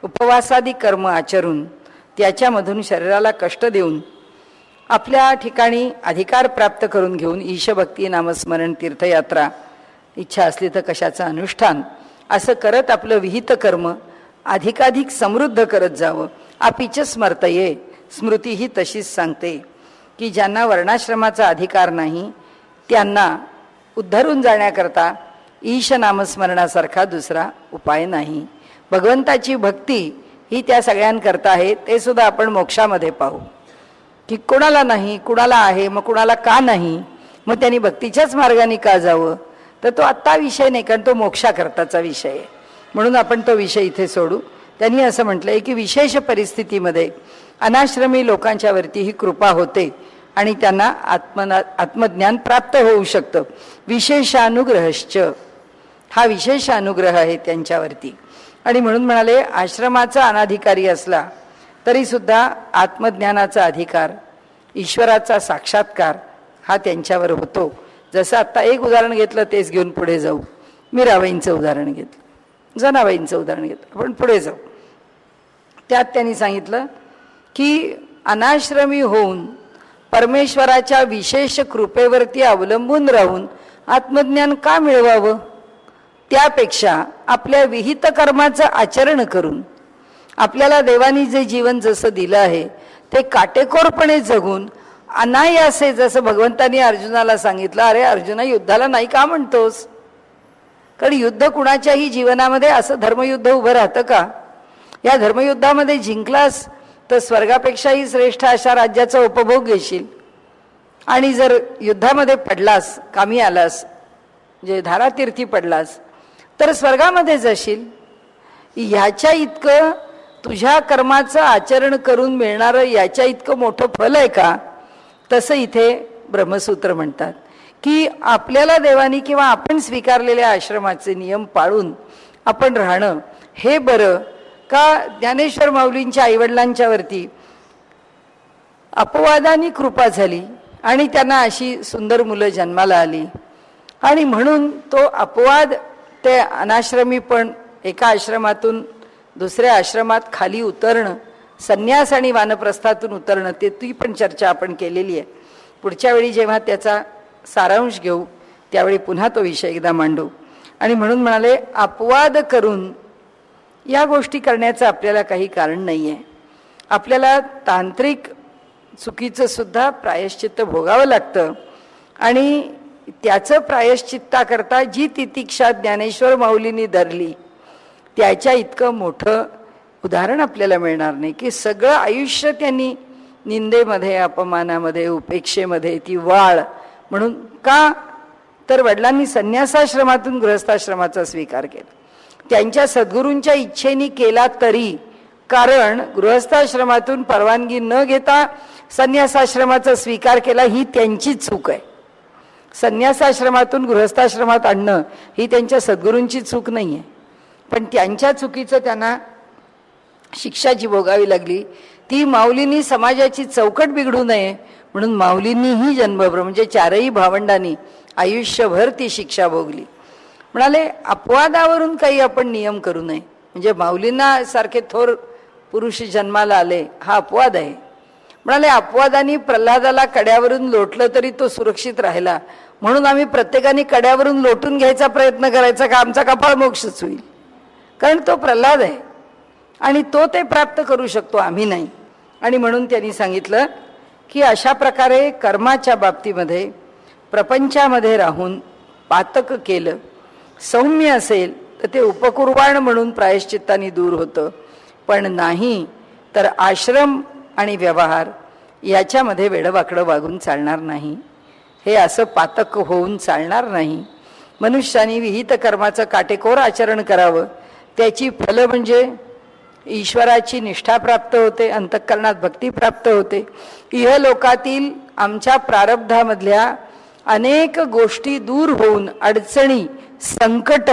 उपवासादी कर्म आचरून त्याच्यामधून शरीराला कष्ट देऊन आपल्या ठिकाणी अधिकार प्राप्त करून घेऊन ईशभक्ती नामस्मरण तीर्थयात्रा इच्छा असली तर कशाचं अनुष्ठान असं करत आपलं विहित कर्म अधिकाधिक समृद्ध करत जावं. अपिच स्मर्तये, स्मृती ही तशीच सांगते की ज्यांना वर्णाश्रमाचा अधिकार नाही त्यांना उद्धरून जाण्याकरता ईश नामस्मरणासारखा दुसरा उपाय नाही. भगवंताची भक्ती ही त्या सगळ्यांकरता आहे. ते सुद्धा आपण मोक्षामध्ये पाहू की कुणाला नाही, कुणाला आहे, मग कुणाला का नाही, मग त्यांनी भक्तीच्याच मार्गाने का जावं. तर तो आत्ता विषय नाही, कारण तो मोक्षाकरताचा विषय आहे. म्हणून आपण तो विषय इथे सोडू. त्यांनी असं म्हटलंय की विशेष परिस्थितीमध्ये अनाश्रमी लोकांच्या वरती ही कृपा होते आणि त्यांना आत्मज्ञान प्राप्त होऊ शकतं. विशेषानुग्रहश्च, हा विशेष अनुग्रह आहे त्यांच्यावरती. आणि म्हणून म्हणाले आश्रमाचा अनाधिकारी असला तरी सुद्धा आत्मज्ञानाचा अधिकार, ईश्वराचा साक्षात्कार हा त्यांच्यावर होतो. जसं आत्ता एक उदाहरण घेतलं तेच घेऊन पुढे जाऊ. मीराबाईंचं उदाहरण घेतलं, जनाबाईंचं उदाहरण घेतलं, पण पुढे जाऊ. त्यात त्यांनी सांगितलं की अनाश्रमी होऊन परमेश्वराच्या विशेष कृपेवरती अवलंबून राहून आत्मज्ञान का मिळवावं? त्यापेक्षा आपल्या विहित कर्माचं आचरण करून आपल्याला देवानी जे जीवन जसं दिलं आहे ते काटेकोरपणे जगून अनायासे, जसं भगवंतांनी अर्जुनाला सांगितलं, अरे अर्जुना युद्धाला नाही का म्हणतोस? कारण युद्ध कुणाच्याही जीवनामध्ये असं धर्मयुद्ध उभं राहतं का? या धर्मयुद्धामध्ये जिंकलास तर स्वर्गापेक्षाही श्रेष्ठ अशा राज्याचा उपभोग घेशील, आणि जर युद्धामध्ये पडलास, कामी आलास, जे धारातीर्थी पडलास तर स्वर्गामध्ये जाशील. ह्याच्या इतकं तुझ्या कर्माचं आचरण करून मिळणारं याच्या इतकं मोठं फल आहे का? तसं इथे ब्रह्मसूत्र म्हणतात की आपल्याला देवानी किंवा आपण स्वीकारलेल्या आश्रमाचे नियम पाळून आपण राहणं हे बरं का ज्ञानेश्वर माऊलींच्या आईवडिलांच्या वरती अपवादानी कृपा झाली आणि त्यांना अशी सुंदर मुलं जन्माला आली, आणि म्हणून तो अपवाद ते अनाश्रमी पण एका आश्रमातून दुसऱ्या आश्रमात खाली उतरणं, संन्यास आणि वानप्रस्थातून उतरणं, ते ती पण चर्चा आपण केलेली आहे. पुढच्या वेळी जेव्हा त्याचा सारांश घेऊ त्यावेळी पुन्हा तो विषय एकदा मांडू. आणि म्हणून म्हणाले अपवाद करून या गोष्टी करण्याचं आपल्याला काही कारण नाही आहे. आपल्याला तांत्रिक चुकीचं सुद्धा प्रायश्चित्त भोगावं लागतं, आणि त्याचं प्रायश्चित्ताकरता जी तितिक्षा ज्ञानेश्वर माऊलींनी धरली त्याच्या इतकं मोठं उदाहरण आपल्याला मिळणार नाही. की सगळं आयुष्य त्यांनी निंदेमध्ये, अपमानामध्ये, उपेक्षेमध्ये ती वाळ म्हणून का? तर वडिलांनी संन्यासाश्रमातून गृहस्थाश्रमाचा स्वीकार केला, त्यांच्या सद्गुरूंच्या इच्छेने केला तरी, कारण गृहस्थाश्रमातून परवानगी न घेता संन्यासाश्रमाचा स्वीकार केला ही त्यांची चूक आहे. संन्यासाश्रमातून गृहस्थाश्रमात आणणं ही त्यांच्या सद्गुरूंची चूक नाही आहे, पण त्यांच्या चुकीचं त्यांना शिक्षा जी भोगावी लागली ती माऊलींनी समाजाची चौकट बिघडू नये म्हणून माऊलींनीही जन्मभर म्हणजे चारही भावंडांनी आयुष्यभर ती शिक्षा भोगली. म्हणाले अपवादावरून काही आपण नियम करू नये. म्हणजे माऊलींना सारखे थोर पुरुष जन्माला आले हा अपवाद आहे. म्हणाले अपवादाने प्रल्हादाला कड्यावरून लोटलं तरी तो सुरक्षित राहिला, म्हणून आम्ही प्रत्येकाने कड्यावरून लोटून घ्यायचा प्रयत्न करायचा का आमचा कपाळ मोक्षच होईल. कारण तो प्रल्हाद आहे आणि तो ते प्राप्त करू शकतो, आम्ही नाही. आणि म्हणून त्यांनी सांगितलं की अशा प्रकारे कर्माच्या बाबतीमध्ये प्रपंचामध्ये राहून पातक केलं सौम्य असेल तर ते उपकुर्बाण म्हणून प्रायश्चित्ताने दूर होतं, पण नाही तर आश्रम आणि व्यवहार याच्यामध्ये वेडवाकडं वागून चालणार नाही. हे असं पातक होऊन चालणार नाही. मनुष्याने विहित कर्माचं काटेकोर आचरण करावं. त्याची फलं म्हणजे ईश्वराची निष्ठा प्राप्त होते, अंतःकरणात भक्ती प्राप्त होते. इहलोकातील आमच्या प्रारब्धामधल्या अनेक गोष्टी दूर होऊन, अडचणी संकट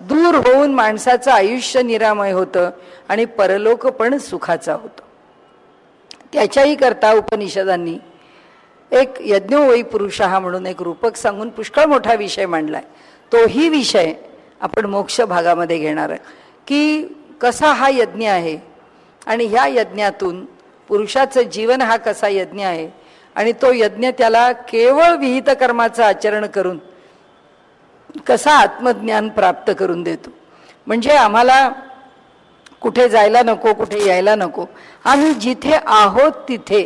दूर होऊन माणसाचं आयुष्य निरामय होतं आणि परलोक पण सुखाचा होतो. त्याच्याही करता उपनिषदांनी एक यज्ञोवै पुरुषः म्हणून एक रूपक सांगून पुष्कळ मोठा विषय मांडलाय. तोही विषय आपण मोक्ष भागामध्ये घेणार आहे की कसा हा यज्ञ आहे आणि ह्या यज्ञातून पुरुषाचं जीवन हा कसा यज्ञ आहे आणि तो यज्ञ त्याला केवळ विहित कर्माचं आचरण करून कसा आत्मज्ञान प्राप्त करून देतो. म्हणजे आम्हाला कुठे जायला नको, कुठे यायला नको, आम्ही जिथे आहोत तिथे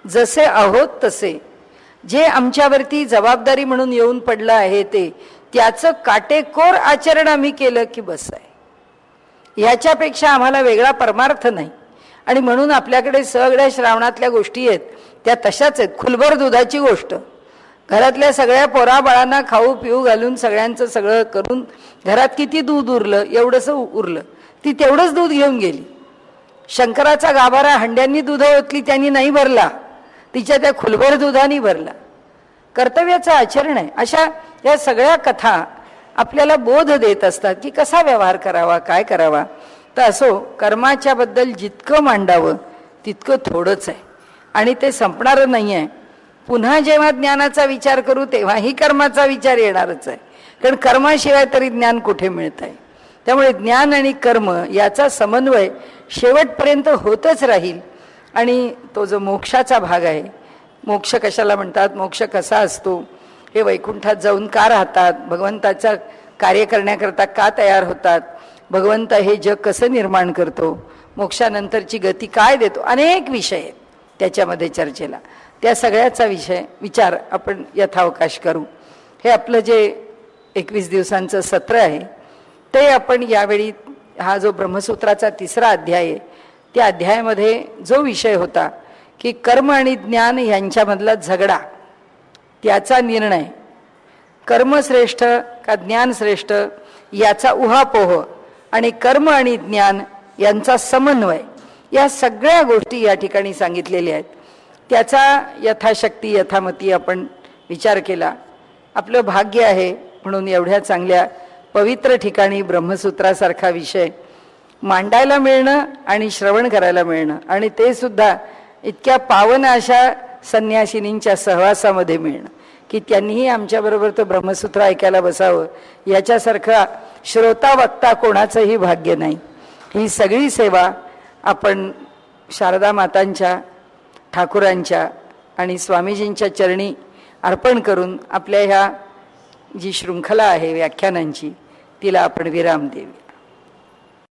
जसे आहोत तसे जे आमच्यावरती जबाबदारी म्हणून येऊन पडलं आहे ते त्याचं काटेकोर आचरण आम्ही केलं की बस आहे. ह्याच्यापेक्षा आम्हाला वेगळा परमार्थ नाही. आणि म्हणून आपल्याकडे सगळ्या श्रावणातल्या गोष्टी आहेत त्या तशाच आहेत. खुलभर दुधाची गोष्ट, घरातल्या सगळ्या पोराबाळांना खाऊ पिऊ घालून सगळ्यांचं सगळं करून घरात किती दूध उरलं, एवढंसं उरलं, ती तेवढंच दूध घेऊन गेली. शंकराचा गाभारा हंड्यांनी दूध ओतली, त्यांनी नाही भरला, तिच्या त्या खुलभर दुधानी भरला. कर्तव्याचं आचरण आहे. अशा या सगळ्या कथा आपल्याला बोध देत असतात की कसा व्यवहार करावा, काय करावा. तर असो, कर्माच्या बद्दल जितकं मांडावं तितकं थोडंच आहे आणि ते संपणारं नाही आहे. पुन्हा जेव्हा ज्ञानाचा विचार करू तेव्हाही कर्माचा विचार येणारच आहे, कारण कर्माशिवाय तरी ज्ञान कुठे मिळत आहे. त्यामुळे ज्ञान आणि कर्म याचा समन्वय शेवटपर्यंत होतच राहील. आणि तो जो मोक्षाचा भाग आहे, मोक्ष कशाला म्हणतात, मोक्ष कसा असतो, हे वैकुंठात जाऊन का राहतात, भगवंताचं कार्य करण्याकरता का तयार होतात, भगवंत हे जग कसं निर्माण करतो, मोक्षानंतरची गती काय देतो, अनेक विषय आहेत त्याच्यामध्ये चर्चेला. त्या सगळ्याचा विचार आपण यथावकाश करू. हे आपलं जे 21 दिवसांचं सत्र आहे ते आपण यावेळी हा जो ब्रह्मसूत्राचा 3रा अध्याय आहे त्या अध्यायामध्ये जो विषय होता की कर्म आणि ज्ञान यांच्यामधला झगडा, त्याचा निर्णय, कर्म श्रेष्ठ का ज्ञान श्रेष्ठ याचा उहापोह आणि कर्म आणि ज्ञान यांचा समन्वय, या सगळ्या गोष्टी या ठिकाणी सांगितलेल्या आहेत. त्याचा यथाशक्ती यथामती आपण विचार केला. आपलं भाग्य आहे म्हणून एवढ्या चांगल्या पवित्र ठिकाणी ब्रह्मसूत्रासारखा विषय मांडायला मिळणं आणि श्रवण करायला मिळणं, आणि ते सुद्धा इतक्या पावन अशा संन्यासिनींच्या सहवासामध्ये मिळणं की त्यांनीही आमच्याबरोबर तो ब्रह्मसूत्र ऐकायला बसावं, याच्यासारखा श्रोता वक्ता कोणाचंही भाग्य नाही. ही सगळी सेवा आपण शारदा मातांच्या, ठाकुरांच्या आणि स्वामीजींच्या चरणी अर्पण करून आपल्या ह्या जी शृंखला आहे व्याख्यानांची तिला आपण विराम देऊ.